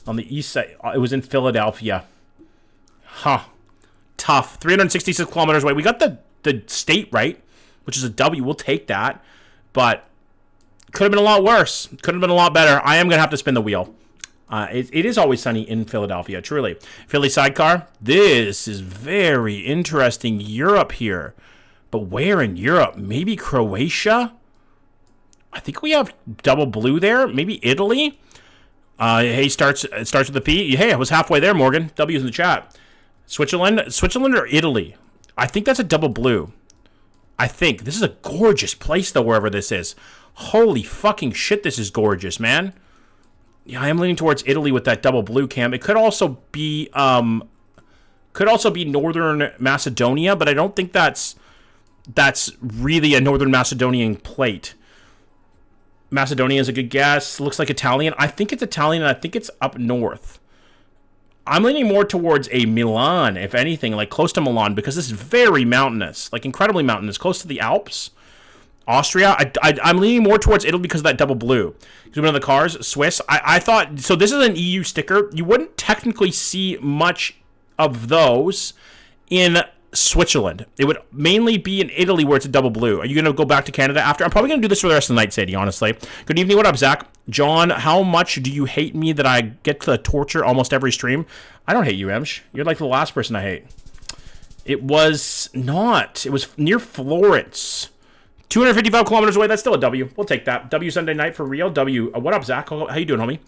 On the east side, it was in Philadelphia. Huh. Tough. 366 kilometers away. We got the state right, which is a W. We'll take that. But could have been a lot worse. Could have been a lot better. I am going to have to spin the wheel. It is always sunny in Philadelphia, truly. Philly sidecar. This is very interesting. Europe here. But where in Europe? Maybe Croatia? I think we have double blue there. Maybe Italy? Hey, it starts with a P. Hey, I was halfway there, Morgan. W's in the chat. Switzerland or Italy? I think that's a double blue. I think. This is a gorgeous place, though, wherever this is. Holy fucking shit, this is gorgeous, man. Yeah, I am leaning towards Italy with that double blue cam. It could also be Northern Macedonia, but I don't think that's really a Northern Macedonian plate. Macedonia is a good guess. Looks like Italian. I think it's Italian, and I think it's up north. I'm leaning more towards a Milan, if anything, like close to Milan, because this is very mountainous, like incredibly mountainous, close to the Alps. Austria, I'm leaning more towards Italy because of that double blue. Zoom in on the cars. Swiss, I thought, so this is an EU sticker. You wouldn't technically see much of those in Switzerland. It would mainly be in Italy where it's a double blue. Are you going to go back to Canada after? I'm probably going to do this for the rest of the night, Sadie, honestly. Good evening. What up, Zach? John, how much do you hate me that I get to torture almost every stream? I don't hate you, Emsh. You're like the last person I hate. It was not. It was near Florence. 255 kilometers away. That's still a W. We'll take that. W Sunday night for real. W. What up, Zach? How you doing, homie?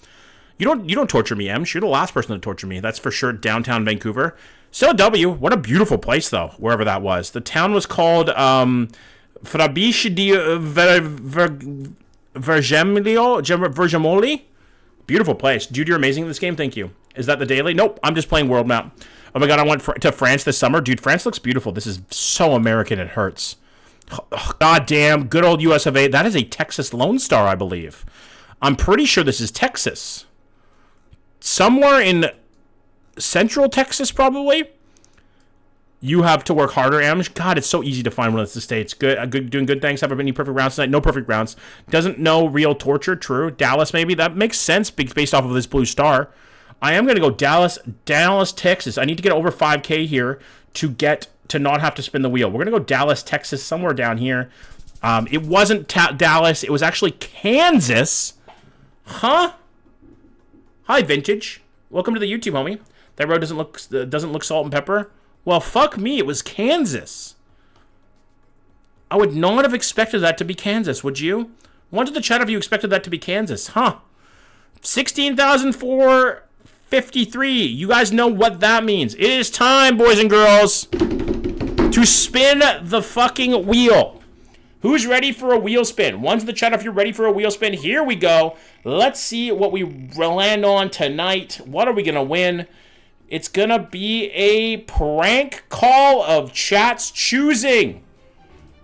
You don't torture me, Emsh. You're the last person to torture me. That's for sure. Downtown Vancouver. Still a W. What a beautiful place, though, wherever that was. The town was called Frabiche di Vergemoli. Beautiful place. Dude, you're amazing in this game. Thank you. Is that the daily? Nope. I'm just playing world map. Oh my god, I went to France this summer. Dude, France looks beautiful. This is so American, it hurts. Oh, god damn. Good old US of A. That is a Texas Lone Star, I believe. I'm pretty sure this is Texas. Somewhere in Central Texas, probably. You have to work harder, Amish. God, it's so easy to find one of the states. Good, doing good. Thanks. Have any perfect rounds tonight? No perfect rounds. Doesn't know real torture. True. Dallas, maybe. That makes sense based off of this blue star. I am going to go Dallas, Texas. I need to get over 5K here to not have to spin the wheel. We're going to go Dallas, Texas, somewhere down here. It wasn't Dallas. It was actually Kansas. Huh? Hi, Vintage. Welcome to the YouTube, homie. That road doesn't look salt and pepper. Well, fuck me. It was Kansas. I would not have expected that to be Kansas, would you? One to the chat if you expected that to be Kansas. Huh. 16,453. You guys know what that means. It is time, boys and girls, to spin the fucking wheel. Who's ready for a wheel spin? One to the chat if you're ready for a wheel spin. Here we go. Let's see what we land on tonight. What are we going to win? It's going to be a prank call of chat's choosing.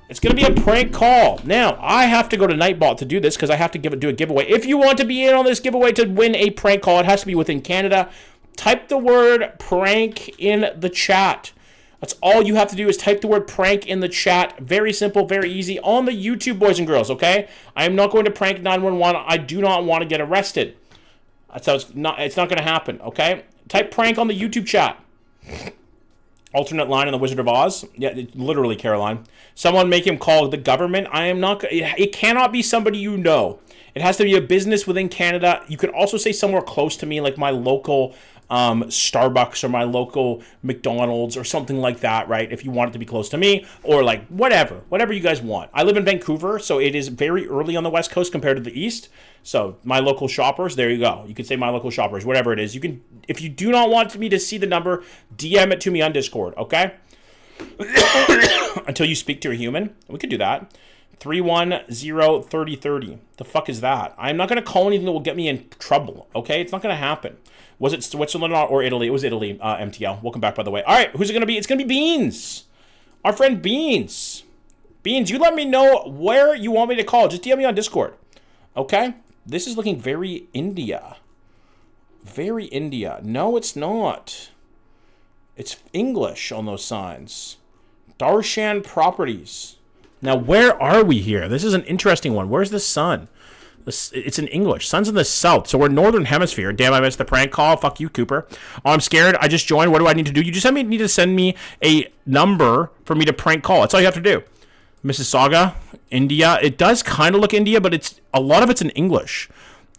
It's going to be a prank call. Now, I have to go to Nightbot to do this because I have to do a giveaway. If you want to be in on this giveaway to win a prank call, it has to be within Canada. Type the word prank in the chat. That's all you have to do is type the word prank in the chat. Very simple, very easy. On the YouTube, boys and girls, okay? I am not going to prank 911. I do not want to get arrested. That's how it's not going to happen, okay? Type prank on the YouTube chat. Alternate line on the Wizard of Oz. Yeah, literally, Caroline. Someone make him call the government. I am not... It cannot be somebody you know. It has to be a business within Canada. You could also say somewhere close to me, like my local Starbucks or my local McDonald's or something like that, right? If you want it to be close to me, or like whatever you guys want. I live in Vancouver, so it is very early on the West Coast compared to the East. So my local shoppers, there you go. You could say my local shoppers, whatever it is. You can, if you do not want me to see the number, DM it to me on Discord, okay? Until you speak to a human, we could do that. 310-3030. The fuck is that? I'm not going to call anything that will get me in trouble, okay? It's not going to happen. Was it Switzerland or Italy? It was Italy, MTL. Welcome back, by the way. All right, who's it going to be? It's going to be Beans. Our friend Beans. Beans, you let me know where you want me to call. Just DM me on Discord, okay? This is looking very India. Very India. No, it's not. It's English on those signs. Darshan Properties. Now, where are we here? This is an interesting one. Where's the sun? It's in English. Sun's in the south, so we're northern hemisphere. Damn, I missed the prank call. Fuck you, Cooper. Oh, I'm scared. I just joined. What do I need to do? You just need to send me a number for me to prank call. That's all you have to do. Mississauga, India. It does kind of look India, but it's a lot of it's in English.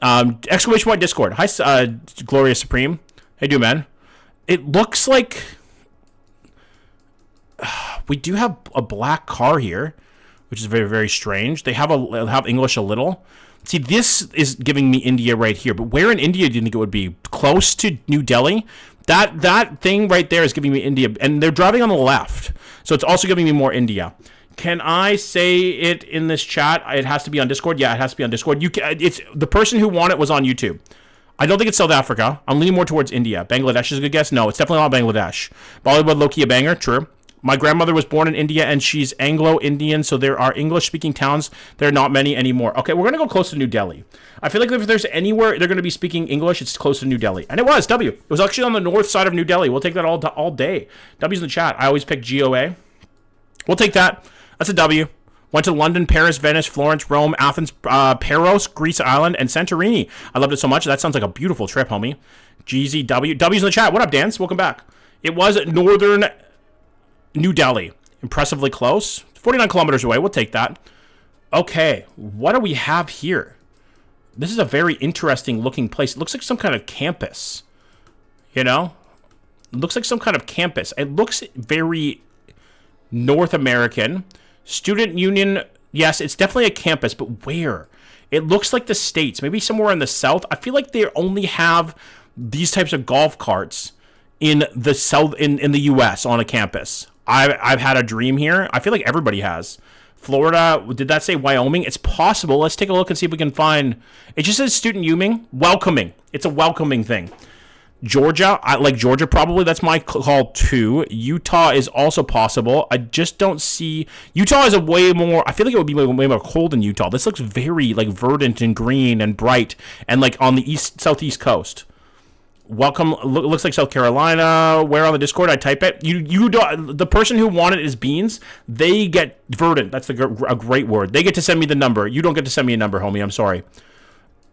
Exclamation point Discord. Hi, Glorious Supreme. Hey, do man. It looks like we do have a black car here, which is very, very strange. They have English a little. See, this is giving me India right here, but where in India do you think it would be? Close to New Delhi? That thing right there is giving me India, and they're driving on the left, so it's also giving me more India. Can I say it in this chat? It has to be on Discord. Yeah, it has to be on Discord. It's the person who won it was on YouTube. I don't think it's South Africa. I'm leaning more towards India. Bangladesh is a good guess. No, it's definitely not Bangladesh. Bollywood, low-key a banger. True. My grandmother was born in India, and she's Anglo-Indian, so there are English-speaking towns. There are not many anymore. Okay, we're going to go close to New Delhi. I feel like if there's anywhere they're going to be speaking English, it's close to New Delhi. And it was, W. It was actually on the north side of New Delhi. We'll take that all day. W's in the chat. I always pick GOA. We'll take that. That's a W. Went to London, Paris, Venice, Florence, Rome, Athens, Paros, Greece Island, and Santorini. I loved it so much. That sounds like a beautiful trip, homie. GZW. W's in the chat. What up, Dance? Welcome back. It was northern New Delhi. Impressively close. 49 kilometers away. We'll take that. Okay. What do we have here? This is a very interesting looking place. It looks like some kind of campus. You know? It looks like some kind of campus. It looks very North American. Student Union. Yes, it's definitely a campus, but where? It looks like the States. Maybe somewhere in the South. I feel like they only have these types of golf carts in the South, in the U.S. on a campus. I've had a dream here. I feel like everybody has. Florida, did that say Wyoming? It's possible. Let's take a look and see if we can find. It just says Student Union. Welcoming. It's a welcoming thing. Georgia, I like Georgia probably. That's my call too. Utah is also possible. I just don't see. Utah is a way more. I feel like it would be way more cold in Utah. This looks very like verdant and green and bright and like on the southeast coast. Welcome. Looks like South Carolina. Where on the Discord? I type it. You don't. The person who won it is Beans. They get verdant. That's a great word. They get to send me the number. You don't get to send me a number, homie. I'm sorry.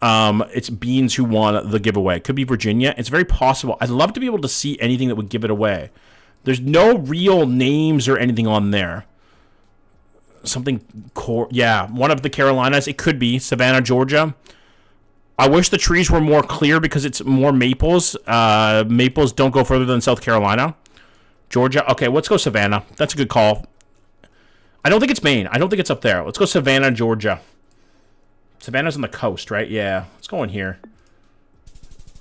It's Beans who won the giveaway. Could be Virginia. It's very possible. I'd love to be able to see anything that would give it away. There's no real names or anything on there. Something core. Yeah, one of the Carolinas. It could be Savannah, Georgia. I wish the trees were more clear because it's more maples. Maples don't go further than South Carolina. Georgia. Okay, let's go Savannah. That's a good call. I don't think it's Maine. I don't think it's up there. Let's go Savannah, Georgia. Savannah's on the coast, right? Yeah. Let's go in here.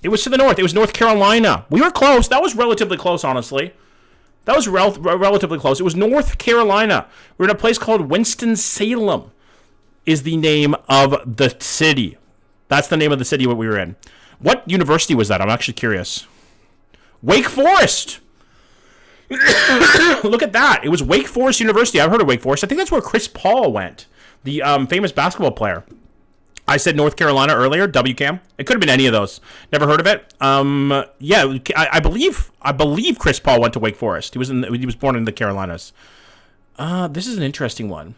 It was to the north. It was North Carolina. We were close. That was relatively close, honestly. That was relatively close. It was North Carolina. We're in a place called Winston-Salem is the name of the city. That's the name of the city we were in. What university was that? I'm actually curious. Wake Forest. Look at that. It was Wake Forest University. I've heard of Wake Forest. I think that's where Chris Paul went, the famous basketball player. I said North Carolina earlier. WCAM. It could have been any of those. Never heard of it. Yeah, I believe Chris Paul went to Wake Forest. He was born in the Carolinas. This is an interesting one.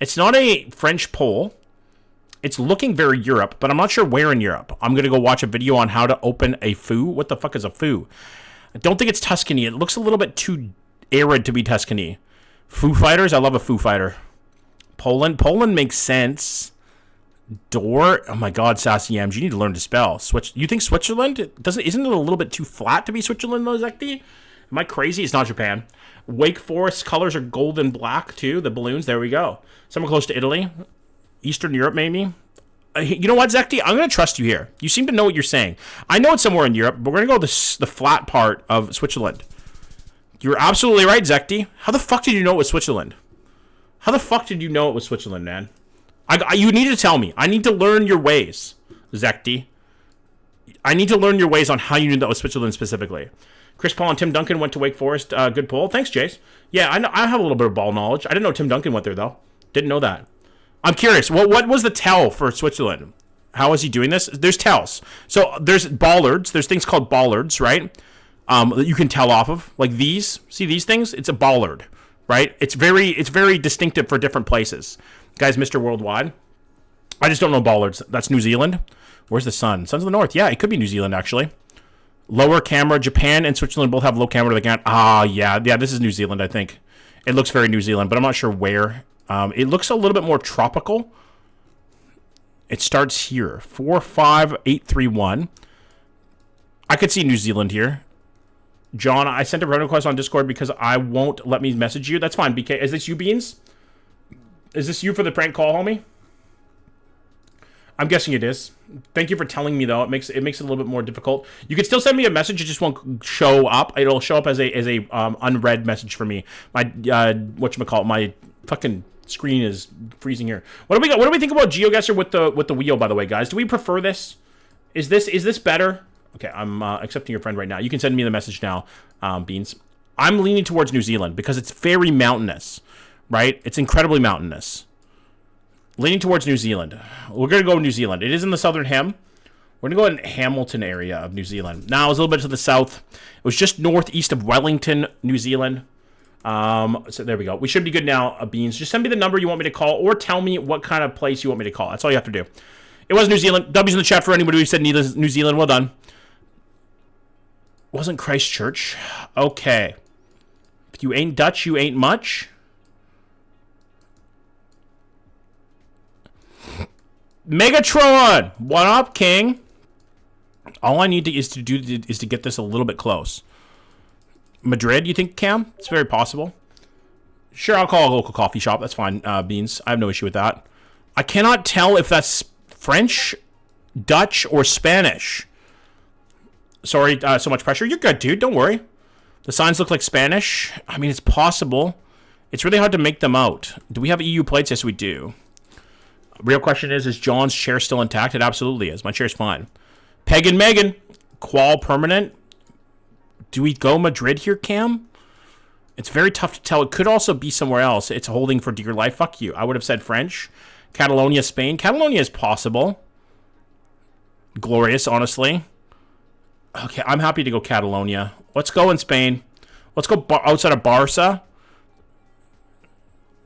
It's not a French poll. It's looking very Europe, but I'm not sure where in Europe. I'm going to go watch a video on how to open a foo. What the fuck is a foo? I don't think it's Tuscany. It looks a little bit too arid to be Tuscany. Foo Fighters? I love a Foo Fighter. Poland? Poland makes sense. Door? Oh my god, Sassy M's. You need to learn to spell. You think Switzerland? Isn't it a little bit too flat to be Switzerland, though, Zekti? Am I crazy? It's not Japan. Wake Forest colors are gold and black, too. The balloons. There we go. Somewhere close to Italy. Eastern Europe, maybe. You know what, Zekti? I'm going to trust you here. You seem to know what you're saying. I know it's somewhere in Europe, but we're going to go the flat part of Switzerland. You're absolutely right, Zekti. How the fuck did you know it was Switzerland? How the fuck did you know it was Switzerland, man? You need to tell me. I need to learn your ways, Zekti. I need to learn your ways on how you knew that was Switzerland specifically. Chris Paul and Tim Duncan went to Wake Forest. Good poll. Thanks, Jace. Yeah, I have a little bit of ball knowledge. I didn't know Tim Duncan went there, though. Didn't know that. I'm curious. What was the tell for Switzerland? How is he doing this? There's tells. So there's bollards. There's things called bollards, right? That you can tell off of. Like these. See these things? It's a bollard, right? It's very distinctive for different places. Guys, Mr. Worldwide. I just don't know bollards. That's New Zealand. Where's the sun? Sun's in the north. Yeah, it could be New Zealand, actually. Lower camera. Japan and Switzerland both have low camera. They can't. Yeah, this is New Zealand, I think. It looks very New Zealand, but I'm not sure where. It looks a little bit more tropical. It starts here. 45831. I could see New Zealand here. John, I sent a friend request on Discord because I won't let me message you. That's fine, BK. Is this you, Beans? Is this you for the prank call, homie? I'm guessing it is. Thank you for telling me, though. It makes it a little bit more difficult. You can still send me a message. It just won't show up. It'll show up as a unread message for me. My whatchamacallit, my fucking screen is freezing here. What do we got? What do we think about Geoguessr with the wheel, by the way, guys? Do we prefer this? Is this better? Okay, I'm accepting your friend right now. You can send me the message now, Beans. I'm leaning towards New Zealand because it's very mountainous, right? It's incredibly mountainous. Leaning towards New Zealand. We're going to go New Zealand. It is in the southern hem. We're going to go in Hamilton area of New Zealand. Now, it was a little bit to the south. It was just northeast of Wellington, New Zealand. So there we go. We should be good now, Beans. Just send me the number you want me to call or tell me what kind of place you want me to call. That's all you have to do. It was New Zealand. W's in the chat for anybody who said New Zealand. Well done. Wasn't Christchurch. Okay. If you ain't Dutch, you ain't much. Megatron! What up, King? All I need is to get this a little bit close. Madrid, you think, Cam? It's very possible. Sure, I'll call a local coffee shop. That's fine, Beans. I have no issue with that. I cannot tell if that's French, Dutch, or Spanish. Sorry, so much pressure. You're good, dude. Don't worry. The signs look like Spanish. I mean, it's possible. It's really hard to make them out. Do we have EU plates? Yes, we do. Real question is John's chair still intact? It absolutely is. My chair's fine. Peg and Megan. Qual permanent. Do we go Madrid here, Cam? It's very tough to tell. It could also be somewhere else. It's holding for dear life. Fuck you. I would have said French. Catalonia, Spain. Catalonia is possible. Glorious, honestly. Okay, I'm happy to go Catalonia. Let's go in Spain. Let's go outside of Barca.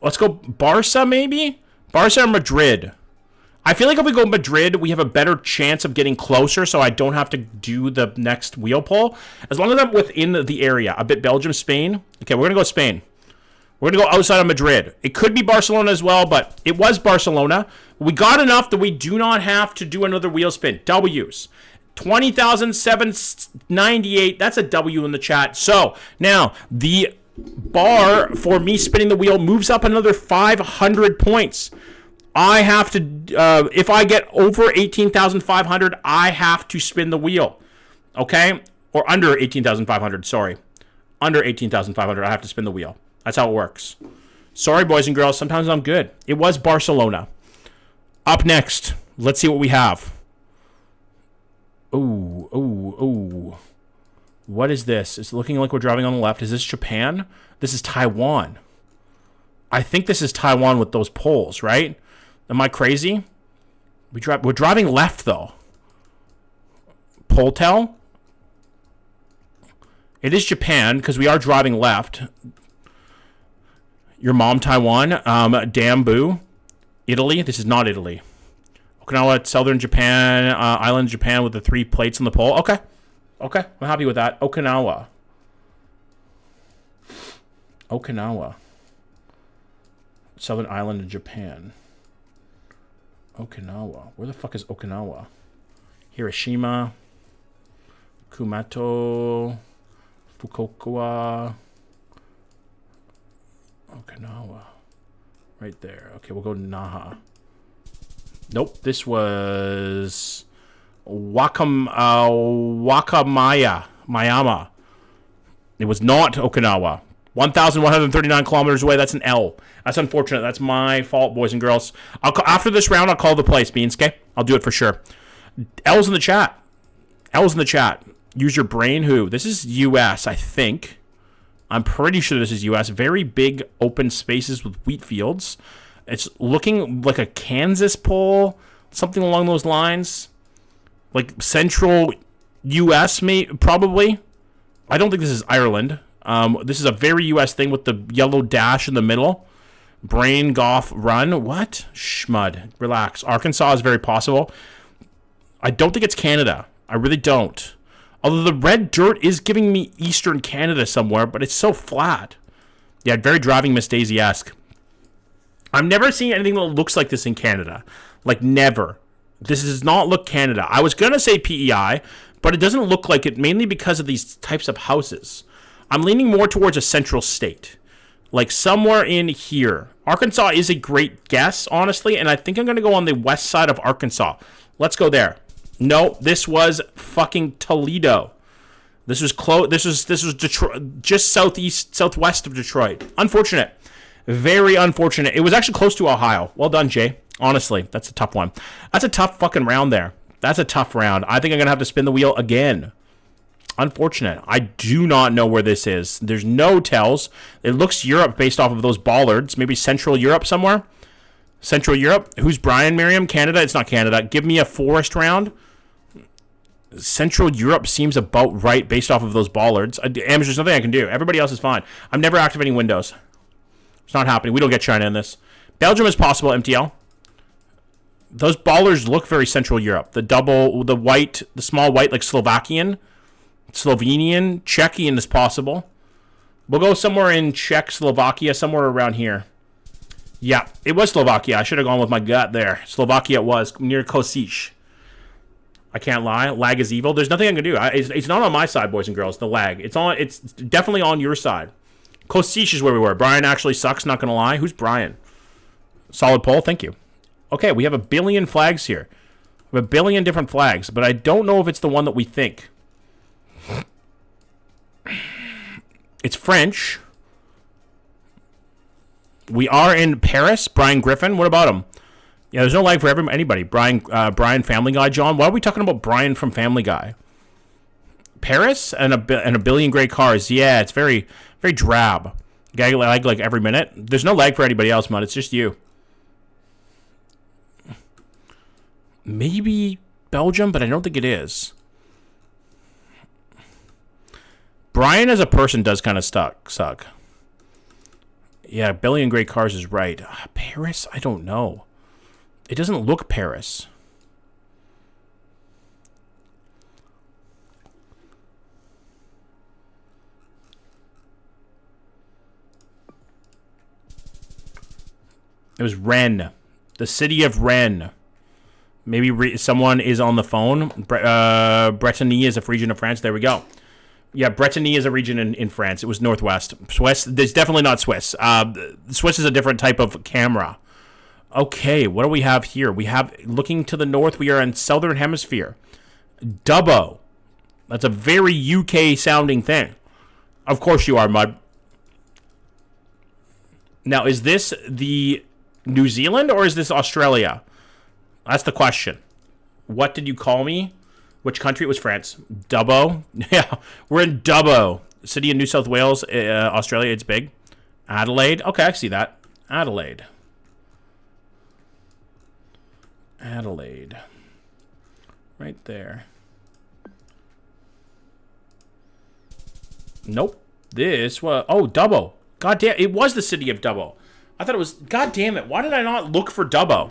Let's go Barca, maybe? Barca or Madrid? I feel like if we go Madrid, we have a better chance of getting closer, so I don't have to do the next wheel pull. As long as I'm within the area. A bit Belgium, Spain. Okay, we're going to go Spain. We're going to go outside of Madrid. It could be Barcelona as well, but it was Barcelona. We got enough that we do not have to do another wheel spin. W's. 20,798. That's a W in the chat. So, now, the bar for me spinning the wheel moves up another 500 points. I have to, if I get over 18,500, I have to spin the wheel. Okay? Or under 18,500, sorry. Under 18,500, I have to spin the wheel. That's how it works. Sorry, boys and girls. Sometimes I'm good. It was Barcelona. Up next, let's see what we have. Ooh. What is this? It's looking like we're driving on the left. Is this Japan? This is Taiwan. I think this is Taiwan with those poles, right? Am I crazy? We're driving left, though. Pole tell? It is Japan, because we are driving left. Your mom, Taiwan. Dambu. Italy. This is not Italy. Okinawa, southern Japan, island Japan with the 3 plates on the pole. Okay. I'm happy with that. Okinawa. Southern island in Japan. Okinawa. Where the fuck is Okinawa? Hiroshima. Kumato. Fukuoka. Okinawa. Right there. Okay, we'll go Naha. Nope, this was Mayama. It was not Okinawa. 1,139 kilometers away. That's an L. That's unfortunate. That's my fault, boys and girls. After this round, I'll call the place, Beans, okay? I'll do it for sure. L's in the chat. Use your brain. Who? This is U.S., I think. I'm pretty sure this is U.S. Very big open spaces with wheat fields. It's looking like a Kansas pole. Something along those lines. Like central U.S. probably. I don't think this is Ireland. This is a very U.S. thing with the yellow dash in the middle. Brain Golf Run. What? Schmud. Relax. Arkansas is very possible. I don't think it's Canada. I really don't. Although the red dirt is giving me Eastern Canada somewhere, but it's so flat. Yeah, very Driving Miss Daisy-esque. I've never seen anything that looks like this in Canada. Like, never. This does not look Canada. I was going to say PEI, but it doesn't look like it, mainly because of these types of houses. I'm leaning more towards a central state. Like, somewhere in here. Arkansas is a great guess, honestly, and I think I'm going to go on the west side of Arkansas. Let's go there. No, this was fucking Toledo. This was close. This was Detroit, just southwest of Detroit. Unfortunate. Very unfortunate. It was actually close to Ohio. Well done, Jay. Honestly, that's a tough one. That's a tough fucking round there. That's a tough round. I think I'm going to have to spin the wheel again. Unfortunate. I do not know where this is. There's no tells. It looks Europe based off of those bollards. Maybe Central Europe somewhere. Central Europe. Who's Brian, Miriam? Canada? It's not Canada. Give me a forest round. Central Europe seems about right based off of those bollards. There's nothing I can do. Everybody else is fine. I'm never activating Windows. It's not happening. We don't get China in this. Belgium is possible, MTL. Those bollards look very Central Europe. The white, the small white, like Slovakian, Slovenian, Czechian is possible. We'll go somewhere in Czech, Slovakia, somewhere around here. Yeah, it was Slovakia. I should have gone with my gut there. Slovakia it was, near Kosice. I can't lie. Lag is evil. There's nothing I can do. It's not on my side, boys and girls, the lag. It's definitely on your side. Kosice is where we were. Brian actually sucks, not going to lie. Who's Brian? Solid poll. Thank you. Okay, we have a billion flags here. We have a billion different flags, but I don't know if it's the one that we think. It's French. We are in Paris. Brian Griffin. What about him? Yeah, there's no lag for anybody. Brian Family Guy. John, why are we talking about Brian from Family Guy? Paris and a billion gray cars. Yeah, it's very, very drab. You gotta lag like every minute. There's no lag for anybody else, man. It's just you. Maybe Belgium, but I don't think it is. Brian as a person does kind of suck. Yeah, billion gray cars is right. Paris? I don't know. It doesn't look Paris. It was Rennes. The city of Rennes. Maybe someone is on the phone. Brittany is a region of France. There we go. Yeah, Brittany is a region in France. It was northwest. Swiss. It's definitely not Swiss. Swiss is a different type of camera. Okay, what do we have here? We have, looking to the north, we are in Southern Hemisphere. Dubbo. That's a very UK sounding thing. Of course you are, Mud. Now, is this the New Zealand or is this Australia? That's the question. What did you call me? Which country? It was France. Dubbo. Yeah, we're in Dubbo. City in New South Wales, Australia. It's big. Adelaide. Okay, I see that. Adelaide. Right there. Nope. This was... Oh, Dubbo. God damn. It was the city of Dubbo. I thought it was... God damn it. Why did I not look for Dubbo?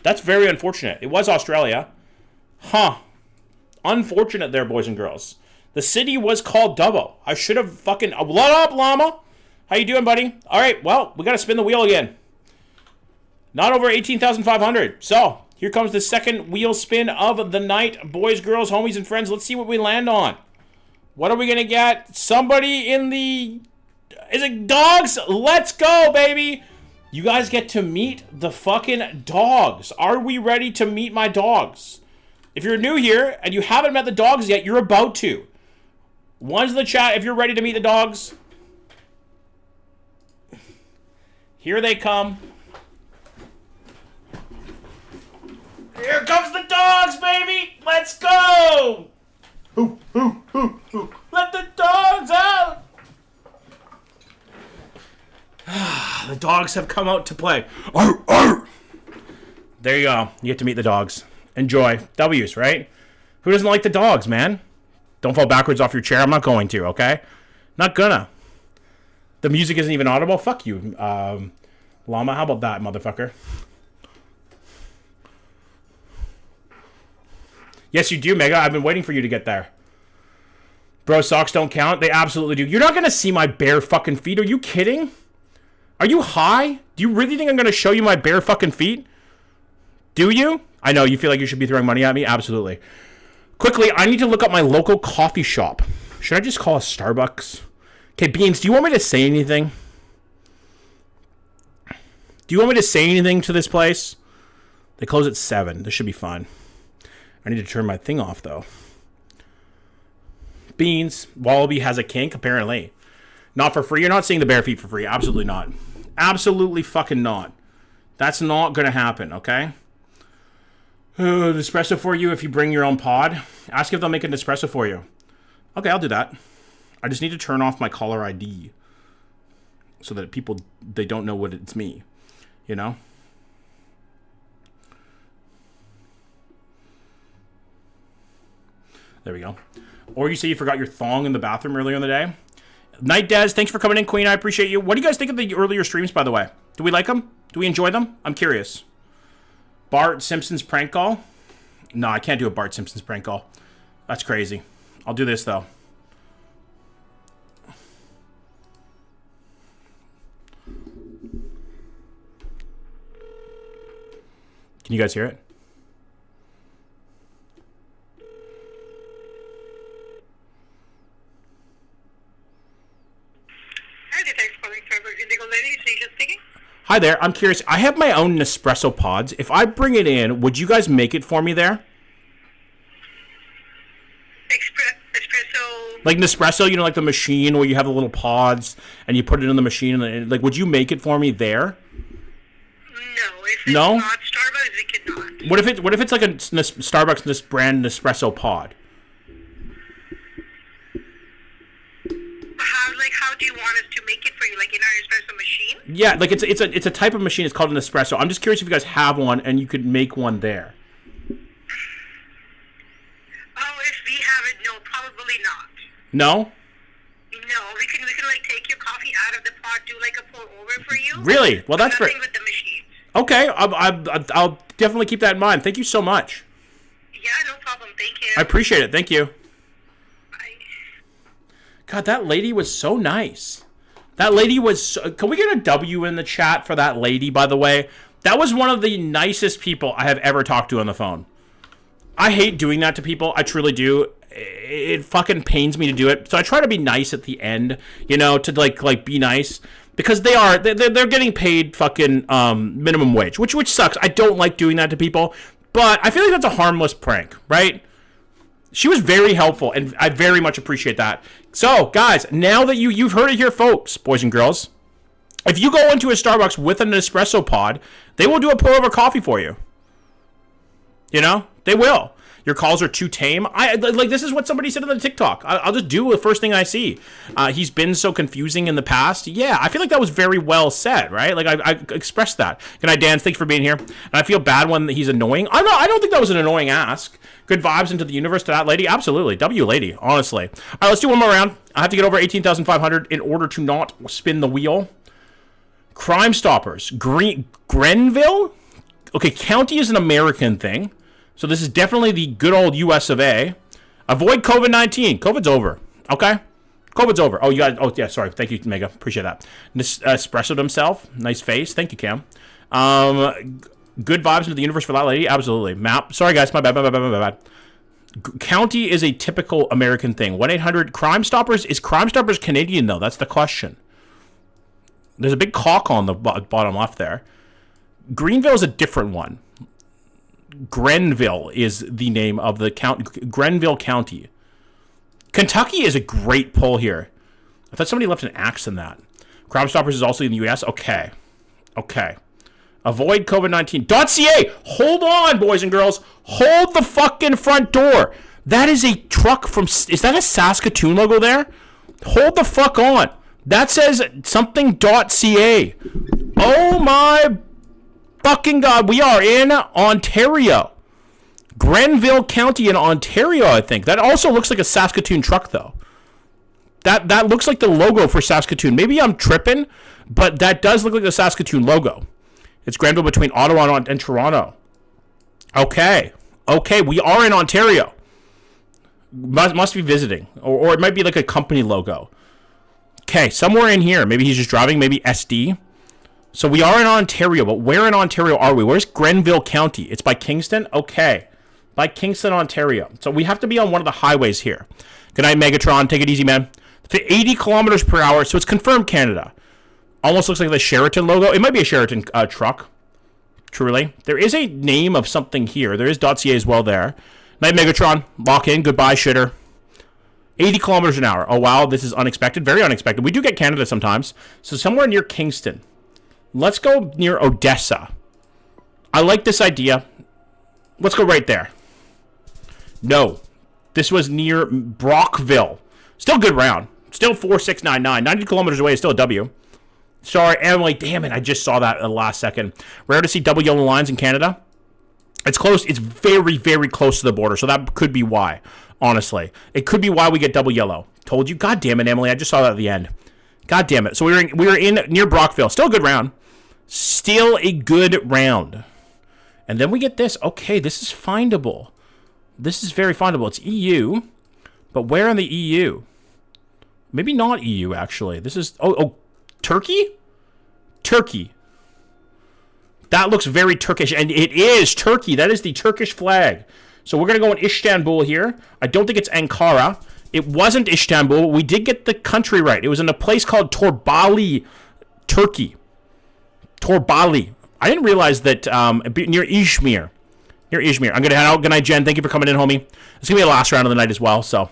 That's very unfortunate. It was Australia. Huh. Unfortunate there, boys and girls. The city was called Dubbo. I should have fucking... What up, llama? How you doing, buddy? All right, well, we got to spin the wheel again. Not over 18,500. So, here comes the second wheel spin of the night. Boys, girls, homies, and friends, let's see what we land on. What are we going to get? Somebody in the... Is it dogs? Let's go, baby. You guys get to meet the fucking dogs. Are we ready to meet my dogs? If you're new here and you haven't met the dogs yet, you're about to. One's in the chat if you're ready to meet the dogs. Here they come. Here comes the dogs, baby. Let's go. Hoo, hoo, hoo, hoo. Let the dogs out. The dogs have come out to play. Arr, arr. There you go. You get to meet the dogs. Enjoy. W's, right? Who doesn't like the dogs, man? Don't fall backwards off your chair. I'm not going to, okay? Not gonna. The music isn't even audible. Fuck you, llama. How about that, motherfucker? Yes, you do, Mega. I've been waiting for you to get there. Bro, socks don't count. They absolutely do. You're not gonna see my bare fucking feet. Are you kidding? Are you high? Do you really think I'm gonna show you my bare fucking feet? Do you? I know, you feel like you should be throwing money at me. Absolutely. Quickly, I need to look up my local coffee shop. Should I just call a Starbucks? Okay, Beans, do you want me to say anything? Do you want me to say anything to this place? They close at 7. This should be fun. I need to turn my thing off, though. Beans, Wallaby has a kink, apparently. Not for free. You're not seeing the bare feet for free. Absolutely not. Absolutely fucking not. That's not going to happen, okay? An espresso for you if you bring your own pod. Ask if they'll make an espresso for you. Okay, I'll do that. I just need to turn off my caller ID so that people, they don't know what it's me. You know? There we go. Or you say you forgot your thong in the bathroom earlier in the day. Night Des, thanks for coming in, Queen. I appreciate you. What do you guys think of the earlier streams, by the way? Do we like them? Do we enjoy them? I'm curious. Bart Simpson's prank call? No, I can't do a Bart Simpson's prank call. That's crazy. I'll do this, though. Can you guys hear it? Hi there, I'm curious. I have my own Nespresso pods. If I bring it in, would you guys make it for me there? Espresso? Like Nespresso, you know, like the machine where you have the little pods and you put it in the machine. And like, would you make it for me there? No, if it's not Starbucks, we cannot. What if it's like a Starbucks brand Nespresso pod? How do you want us to make it for you? Like in our espresso machine? Yeah, like it's a type of machine. It's called an espresso. I'm just curious if you guys have one and you could make one there. Oh, if we have it, no, probably not. No? No, we can like take your coffee out of the pot, do like a pour over for you. Really? Well, that's great. With the machine. Okay, I'll definitely keep that in mind. Thank you so much. Yeah, no problem. Thank you. I appreciate it. Thank you. Bye. God, that lady was so nice. That lady was... Can we get a W in the chat for that lady, by the way? That was one of the nicest people I have ever talked to on the phone. I hate doing that to people. I truly do. It fucking pains me to do it. So I try to be nice at the end, you know, to like be nice. Because they're getting paid fucking minimum wage, which sucks. I don't like doing that to people. But I feel like that's a harmless prank, right? She was very helpful, and I very much appreciate that. So, guys, now that you've heard it here, folks, boys and girls, if you go into a Starbucks with an espresso pod, they will do a pour-over coffee for you. You know? They will. Your calls are too tame. This is what somebody said on the TikTok. I'll just do the first thing I see. He's been so confusing in the past. Yeah, I feel like that was very well said, right? Like, I expressed that. Good night, Dan. Thanks for being here. And I feel bad when he's annoying. I don't think that was an annoying ask. Good vibes into the universe to that lady. Absolutely. W lady, honestly. All right, let's do one more round. I have to get over 18,500 in order to not spin the wheel. Crime Stoppers. Grenville? Okay, county is an American thing. So this is definitely the good old US of A. Avoid COVID-19. COVID's over. Okay? COVID's over. Oh, you guys. Oh, yeah, sorry. Thank you, Mega. Appreciate that. Espressoed himself. Nice face. Thank you, Cam. Good vibes into the universe for that lady. Absolutely. Map. Sorry, guys. My bad. County is a typical American thing. 1-800 Crime Stoppers. Is Crime Stoppers Canadian, though? That's the question. There's a big cock on the bottom left there. Greenville is a different one. Grenville is the name of the Grenville County. Kentucky is a great pull here. I thought somebody left an axe in that. Crime Stoppers is also in the U.S. Okay. Avoid COVID-19.ca. Hold on, boys and girls. Hold the fucking front door. That is a truck from... Is that a Saskatoon logo there? Hold the fuck on. That says something.ca. Oh my... fucking god, we are in Ontario. Grenville County in Ontario, I think. That also looks like a Saskatoon truck, though. That looks like the logo for Saskatoon. Maybe I'm tripping, but that does look like the Saskatoon logo. It's Grenville between Ottawa and Toronto. Okay, we are in Ontario. Must be visiting, or it might be like a company logo. Okay, somewhere in here. Maybe he's just driving, maybe SD. So we are in Ontario, but where in Ontario are we? Where's Grenville County? It's by Kingston? Okay, by Kingston, Ontario. So we have to be on one of the highways here. Good night, Megatron. Take it easy, man. 80 kilometers per hour, so it's confirmed Canada. Almost looks like the Sheraton logo. It might be a Sheraton truck. Truly. There is a name of something here. There is .ca as well there. Night, Megatron. Lock in. Goodbye, shitter. 80 kilometers an hour. Oh, wow. This is unexpected. Very unexpected. We do get Canada sometimes. So somewhere near Kingston. Let's go near Odessa. I like this idea. Let's go right there. No. This was near Brockville. Still good round. Still 4699. 90 kilometers away is still a W. Sorry, Emily. Damn it. I just saw that at the last second. Rare to see double yellow lines in Canada. It's close. It's very, very close to the border. So that could be why, honestly. It could be why we get double yellow. Told you. God damn it, Emily. I just saw that at the end. God damn it. So we were in near Brockville. Still a good round. Still a good round. And then we get this. Okay, this is findable. This is very findable. It's EU. But where in the EU? Maybe not EU, actually. This is... Oh, Turkey? Turkey. That looks very Turkish. And it is Turkey. That is the Turkish flag. So we're going to go in Istanbul here. I don't think it's Ankara. It wasn't Istanbul. We did get the country right. It was in a place called Torbali, Turkey. Torbali. I didn't realize that near Izmir. Near Izmir. I'm going to head out. Good night, Jen. Thank you for coming in, homie. It's going to be the last round of the night as well, so...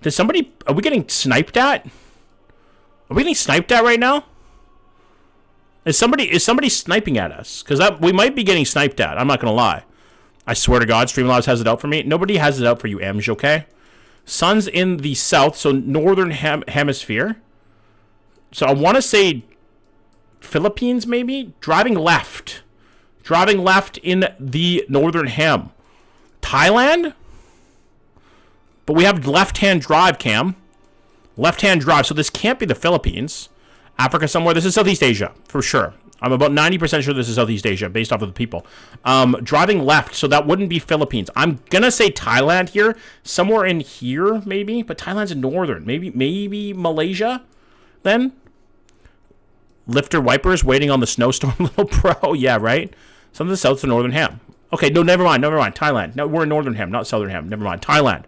Does somebody... Are we getting sniped at? Are we getting sniped at right now? Is somebody sniping at us? Because we might be getting sniped at. I'm not going to lie. I swear to God, Streamlabs has it out for me. Nobody has it out for you, Emj, okay? Sun's in the south, so northern hemisphere. So I want to say Philippines, maybe? Driving left. Driving left in the northern hem. Thailand? But we have left-hand drive, Cam. Left-hand drive. So this can't be the Philippines. Africa somewhere. This is Southeast Asia, for sure. I'm about 90% sure this is Southeast Asia, based off of the people. Driving left, so that wouldn't be Philippines. I'm going to say Thailand here. Somewhere in here, maybe. But Thailand's in northern. Maybe Malaysia, then? Lifter wipers waiting on the snowstorm, little bro. Yeah, right? Some of the south to northern hem. Okay, no, never mind. Thailand. No, we're in northern hem, not southern hem. Never mind. Thailand.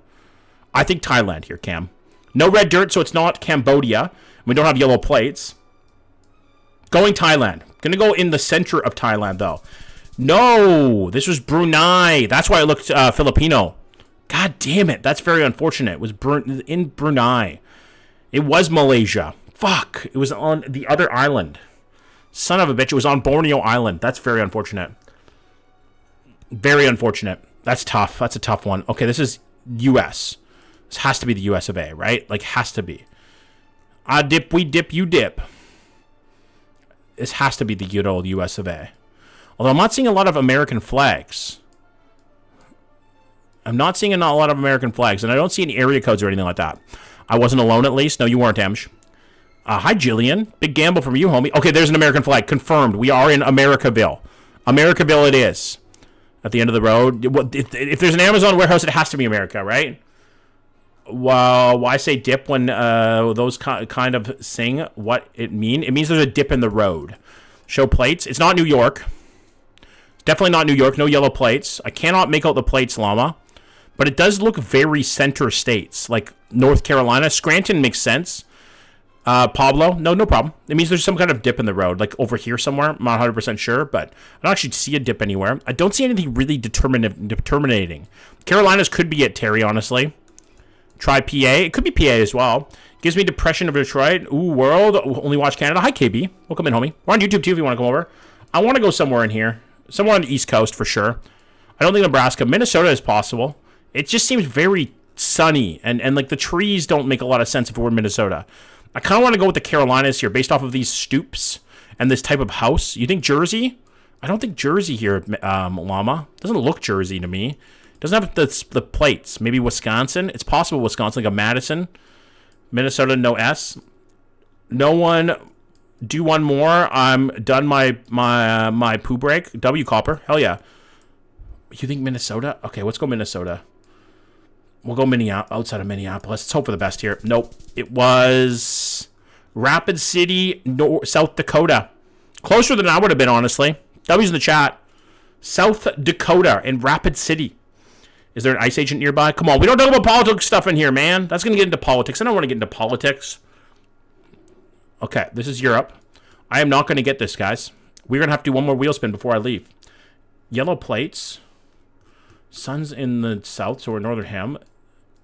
I think Thailand here, Cam. No red dirt, so it's not Cambodia. We don't have yellow plates. Going Thailand. Gonna go in the center of Thailand, though. No, this was Brunei. That's why it looked Filipino. God damn it. That's very unfortunate. It was in Brunei. It was Malaysia. Fuck. It was on the other island. Son of a bitch. It was on Borneo Island. That's very unfortunate. Very unfortunate. That's tough. That's a tough one. Okay, this is U.S. This has to be the US of A, right? Like, has to be. I dip, we dip, you dip. This has to be the good old US of A. Although I'm not seeing a lot of American flags. I'm not seeing a lot of American flags, and I don't see any area codes or anything like that. I wasn't alone, at least. No, you weren't, Emj. Hi, Jillian. Big gamble from you, homie. Okay, there's an American flag. Confirmed. We are in Americaville. Americaville it is. At the end of the road. If there's an Amazon warehouse, it has to be America, right? Well, why say dip when those kind of sing what it mean? It means there's a dip in the road. Show plates. It's not New York. It's definitely not New York. No yellow plates. I cannot make out the plates, Llama. But it does look very center states, like North Carolina. Scranton makes sense. Pablo, no problem. It means there's some kind of dip in the road, like over here somewhere. I'm not 100% sure, but I don't actually see a dip anywhere. I don't see anything really determinating. Carolinas could be it, Terry, honestly. Try PA. It could be PA as well. Gives me depression of Detroit. Ooh, world. Only watch Canada. Hi, KB. Welcome in, homie. We're on YouTube, too, if you want to come over. I want to go somewhere in here. Somewhere on the East Coast, for sure. I don't think Nebraska. Minnesota is possible. It just seems very sunny, and like, the trees don't make a lot of sense if we're in Minnesota. I kind of want to go with the Carolinas here, based off of these stoops and this type of house. You think Jersey? I don't think Jersey here, Llama. Doesn't look Jersey to me. Doesn't have the plates. Maybe Wisconsin. It's possible Wisconsin, like a Madison. Minnesota, no S. No one. Do one more. I'm done my poo break. W Copper. Hell yeah. You think Minnesota? Okay, let's go Minnesota. We'll go outside of Minneapolis. Let's hope for the best here. Nope. It was Rapid City, South Dakota. Closer than I would have been, honestly. W's in the chat. South Dakota and Rapid City. Is there an ICE agent nearby? Come on, we don't talk about politics stuff in here, man. That's going to get into politics. I don't want to get into politics. Okay, this is Europe. I am not going to get this, guys. We're going to have to do one more wheel spin before I leave. Yellow plates. Sun's in the south, so we're Northern Ham.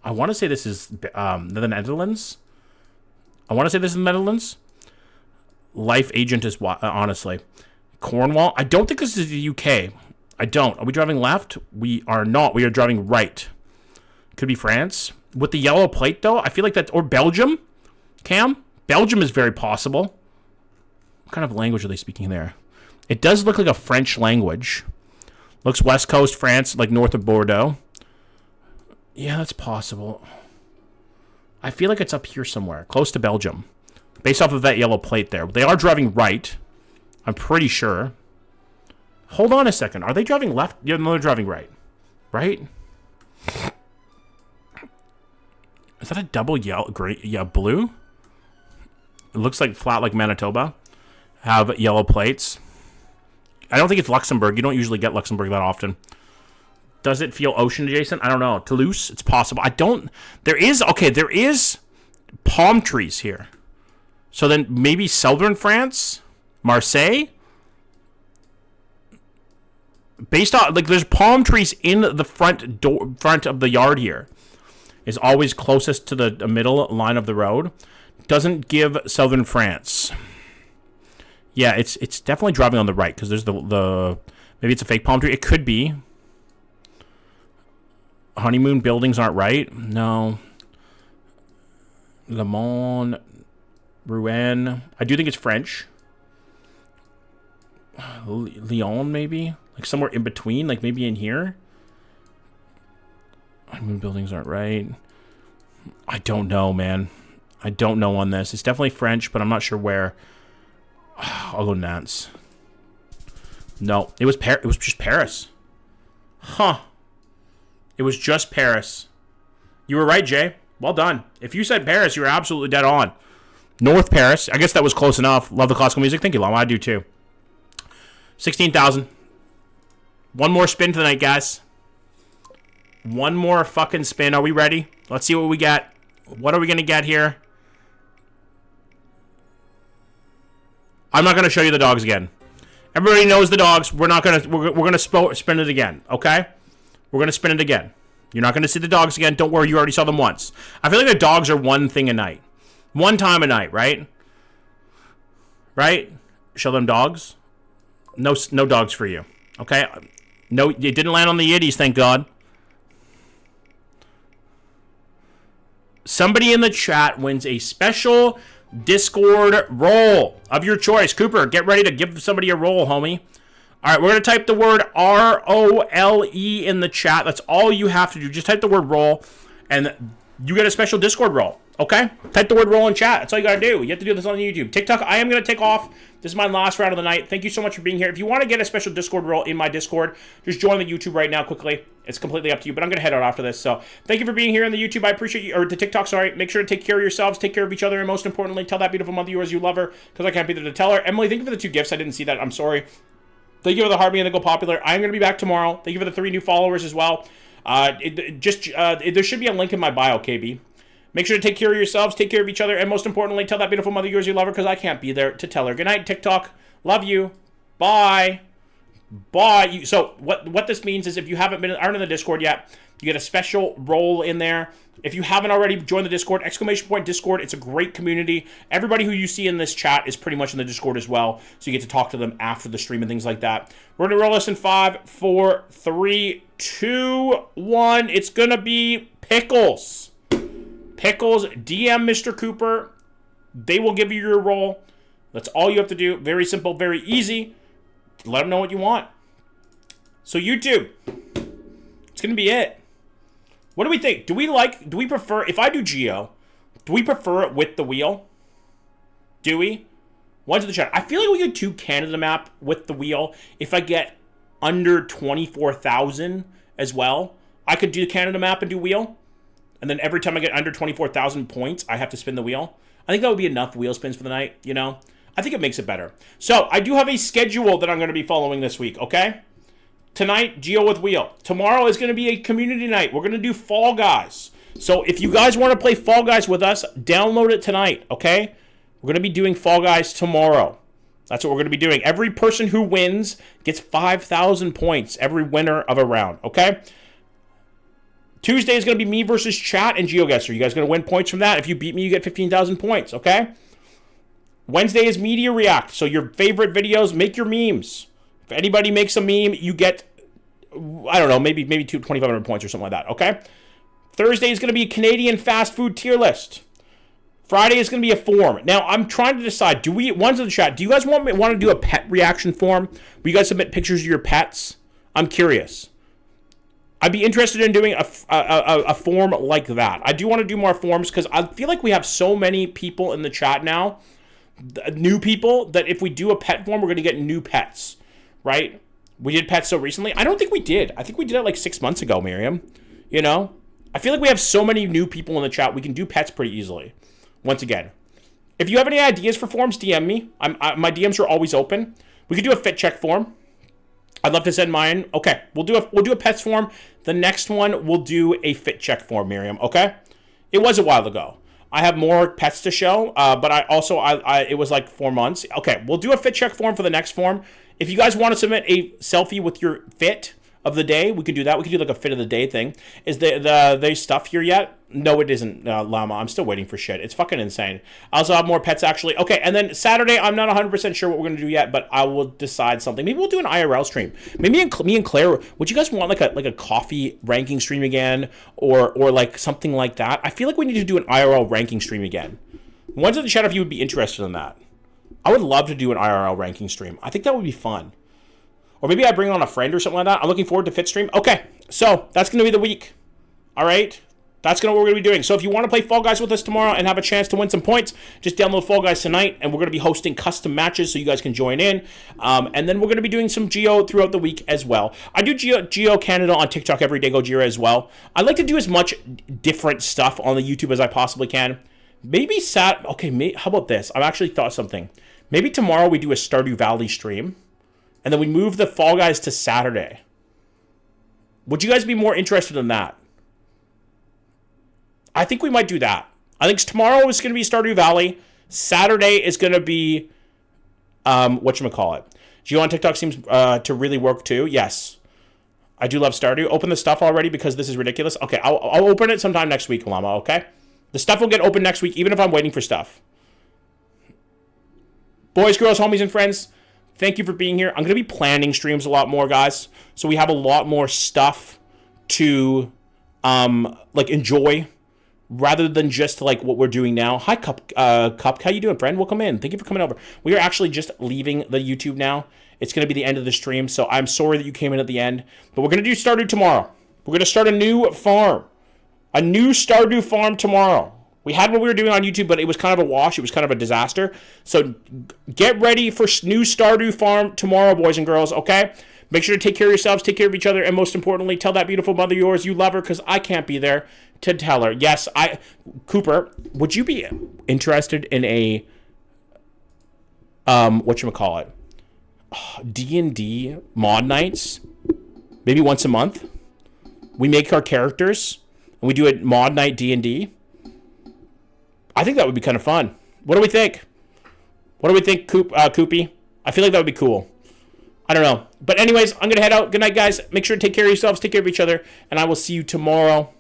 I want to say this is the Netherlands. I want to say this is the Netherlands. Life agent is, honestly. Cornwall. I don't think this is the UK. I don't. Are we driving left? We are not. We are driving right. Could be France. With the yellow plate, though, I feel like that's... Or Belgium? Cam? Belgium is very possible. What kind of language are they speaking there? It does look like a French language. Looks West Coast France, like north of Bordeaux. Yeah, that's possible. I feel like it's up here somewhere, close to Belgium. Based off of that yellow plate there. They are driving right. I'm pretty sure. Hold on a second. Are they driving left? Yeah, no, they're driving right. Right? Is that a double yellow, gray, yeah, blue? It looks like flat like Manitoba. Have yellow plates. I don't think it's Luxembourg. You don't usually get Luxembourg that often. Does it feel ocean adjacent? I don't know. Toulouse? It's possible. I don't... There is... Okay, there is palm trees here. So then maybe southern France? Marseille? Based on... Like, there's palm trees in the front of the yard here. Is always closest to the middle line of the road. Doesn't give southern France. Yeah, it's definitely driving on the right because there's the maybe it's a fake palm tree. It could be. Honeymoon buildings aren't right. No. Le Mans, Rouen. I do think it's French. Lyon, maybe, like somewhere in between, like maybe in here. Honeymoon buildings aren't right. I don't know, man. I don't know on this. It's definitely French, but I'm not sure where. I'll go Nantes. No, it was just Paris. Huh. It was just Paris. You were right, Jay. Well done. If you said Paris, you were absolutely dead on. North Paris. I guess that was close enough. Love the classical music. Thank you, Lama. I do too. 16,000. One more spin tonight, guys. One more fucking spin. Are we ready? Let's see what we get. What are we going to get here? I'm not going to show you the dogs again. Everybody knows the dogs. We're not going to... We're going to spin it again, okay? We're going to spin it again. You're not going to see the dogs again. Don't worry. You already saw them once. I feel like the dogs are one thing a night. One time a night, right? Right? Show them dogs. No dogs for you. Okay? No, it didn't land on the Yiddies, thank God. Somebody in the chat wins a special Discord roll of your choice. Cooper, get ready to give somebody a roll, homie. All right, we're going to type the word R-O-L-E in the chat. That's all you have to do. Just type the word roll, and you get a special Discord roll, okay? Type the word roll in chat. That's all you got to do. You have to do this on YouTube. TikTok, I am going to take off. This is my last round of the night. Thank you so much for being here. If you want to get a special Discord roll in my Discord, just join the YouTube right now quickly. It's completely up to you, but I'm going to head out after this. So thank you for being here on the YouTube. I appreciate you, or the TikTok, sorry. Make sure to take care of yourselves, take care of each other, and most importantly, tell that beautiful mother of yours you love her, because I can't be there to tell her. Emily, thank you for the 2 gifts. I didn't see that. I'm sorry. Thank you for the Heart Me and the Go Popular. I'm going to be back tomorrow. Thank you for the 3 new followers as well. There should be a link in my bio, KB. Make sure to take care of yourselves, take care of each other, and most importantly, tell that beautiful mother of yours you love her, because I can't be there to tell her. Good night, TikTok. Love you. Bye. Bye. So what this means is if you aren't in the Discord yet, you get a special role in there. If you haven't already joined the Discord, !Discord. It's a great community. Everybody who you see in this chat is pretty much in the Discord as well, so you get to talk to them after the stream and things like that. We're going to roll this in 5, 4, 3, 2, 1. It's going to be Pickles. Pickles, DM Mr. Cooper. They will give you your role. That's all you have to do. Very simple, very easy. let them know what you want. So YouTube, it's going to be it. What do we think? Do we prefer, if I do Geo, do we prefer it with the wheel? Do we? One's in the chat. I feel like we could do Canada map with the wheel. If I get under 24,000 as well, I could do Canada map and do wheel. And then every time I get under 24,000 points, I have to spin the wheel. I think that would be enough wheel spins for the night, you know? I think it makes it better. So, I do have a schedule that I'm going to be following this week, okay? Tonight, Geo with wheel. Tomorrow is going to be a community night. We're going to do Fall Guys. So, if you guys want to play Fall Guys with us, download it tonight, okay? We're going to be doing Fall Guys tomorrow. That's what we're going to be doing. Every person who wins gets 5,000 points. Every winner of a round, okay? Tuesday is going to be me versus chat and Geoguessr. You guys going to win points from that. If you beat me, you get 15,000 points, okay? Wednesday is Media React. So your favorite videos, make your memes. If anybody makes a meme, you get, I don't know, maybe 2,500 points or something like that, okay? Thursday is going to be Canadian fast food tier list. Friday is going to be a form. Now, I'm trying to decide, one's in the chat, do you guys want to do a pet reaction form where you guys submit pictures of your pets? I'm curious. I'd be interested in doing a form like that. I do want to do more forms because I feel like we have so many people in the chat now, new people, that if we do a pet form, we're going to get new pets, right? We did pets so recently. I don't think we did. I think we did it like 6 months ago, Miriam. You know? I feel like we have so many new people in the chat, we can do pets pretty easily. Once again, if you have any ideas for forms, DM me. My DMs are always open. We could do a fit check form. I'd love to send mine. Okay, we'll do a pets form. The next one, we'll do a fit check form, Miriam, okay? It was a while ago. I have more pets to show, but it was like 4 months. Okay, we'll do a fit check form for the next form. If you guys want to submit a selfie with your fit of the day, we could do that. We could do like a fit of the day thing. Is the stuff here yet? No, it isn't, Llama. I'm still waiting for shit. It's fucking insane. I also have more pets, actually. Okay, and then Saturday, I'm not 100% sure what we're going to do yet, but I will decide something. Maybe we'll do an IRL stream. Maybe me and Claire, would you guys want like a coffee ranking stream again? Or like something like that? I feel like we need to do an IRL ranking stream again. One's in the chat if you would be interested in that. I would love to do an IRL ranking stream. I think that would be fun. Or maybe I bring on a friend or something like that. I'm looking forward to Fit Stream. Okay, so that's going to be the week. All right? That's what we're going to be doing. So if you want to play Fall Guys with us tomorrow and have a chance to win some points, just download Fall Guys tonight, and we're going to be hosting custom matches so you guys can join in. And then we're going to be doing some Geo throughout the week as well. I do Geo Canada on TikTok every day, Gojira as well. I like to do as much different stuff on the YouTube as I possibly can. Maybe how about this? I've actually thought something. Maybe tomorrow we do a Stardew Valley stream, and then we move the Fall Guys to Saturday. Would you guys be more interested in that? I think we might do that. I think tomorrow is going to be Stardew Valley. Saturday is going to be, whatchamacallit. Geo on TikTok seems to really work too. Yes. I do love Stardew. Open the stuff already because this is ridiculous. Okay, I'll open it sometime next week, Llama, okay? The stuff will get open next week, even if I'm waiting for stuff. Boys, girls, homies, and friends, thank you for being here. I'm going to be planning streams a lot more, guys. So we have a lot more stuff to, enjoy rather than just, like, what we're doing now. Hi, Cup. How you doing, friend? Welcome in. Thank you for coming over. We are actually just leaving the YouTube now. It's going to be the end of the stream, so I'm sorry that you came in at the end. But we're going to do Stardew tomorrow. We're going to start a new farm. A new Stardew farm tomorrow. We had what we were doing on YouTube, but it was kind of a wash. It was kind of a disaster. So get ready for new Stardew farm tomorrow, boys and girls, okay? Make sure to take care of yourselves, take care of each other, and most importantly, tell that beautiful mother of yours you love her, because I can't be there to tell her. Yes, Cooper, would you be interested in a, D&D mod nights? Maybe once a month? We make our characters, and we do a mod night D&D? I think that would be kind of fun. What do we think? What do we think, Koopy? I feel like that would be cool. I don't know. But anyways, I'm going to head out. Good night, guys. Make sure to take care of yourselves, take care of each other, and I will see you tomorrow.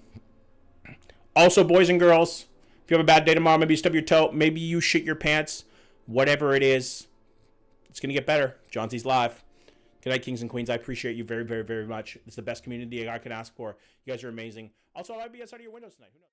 Also, boys and girls, if you have a bad day tomorrow, maybe you stub your toe, maybe you shit your pants, whatever it is, it's going to get better. Johnson's live. Good night, kings and queens. I appreciate you very, very, very much. It's the best community I could ask for. You guys are amazing. Also, I might be outside of your windows tonight. Who knows?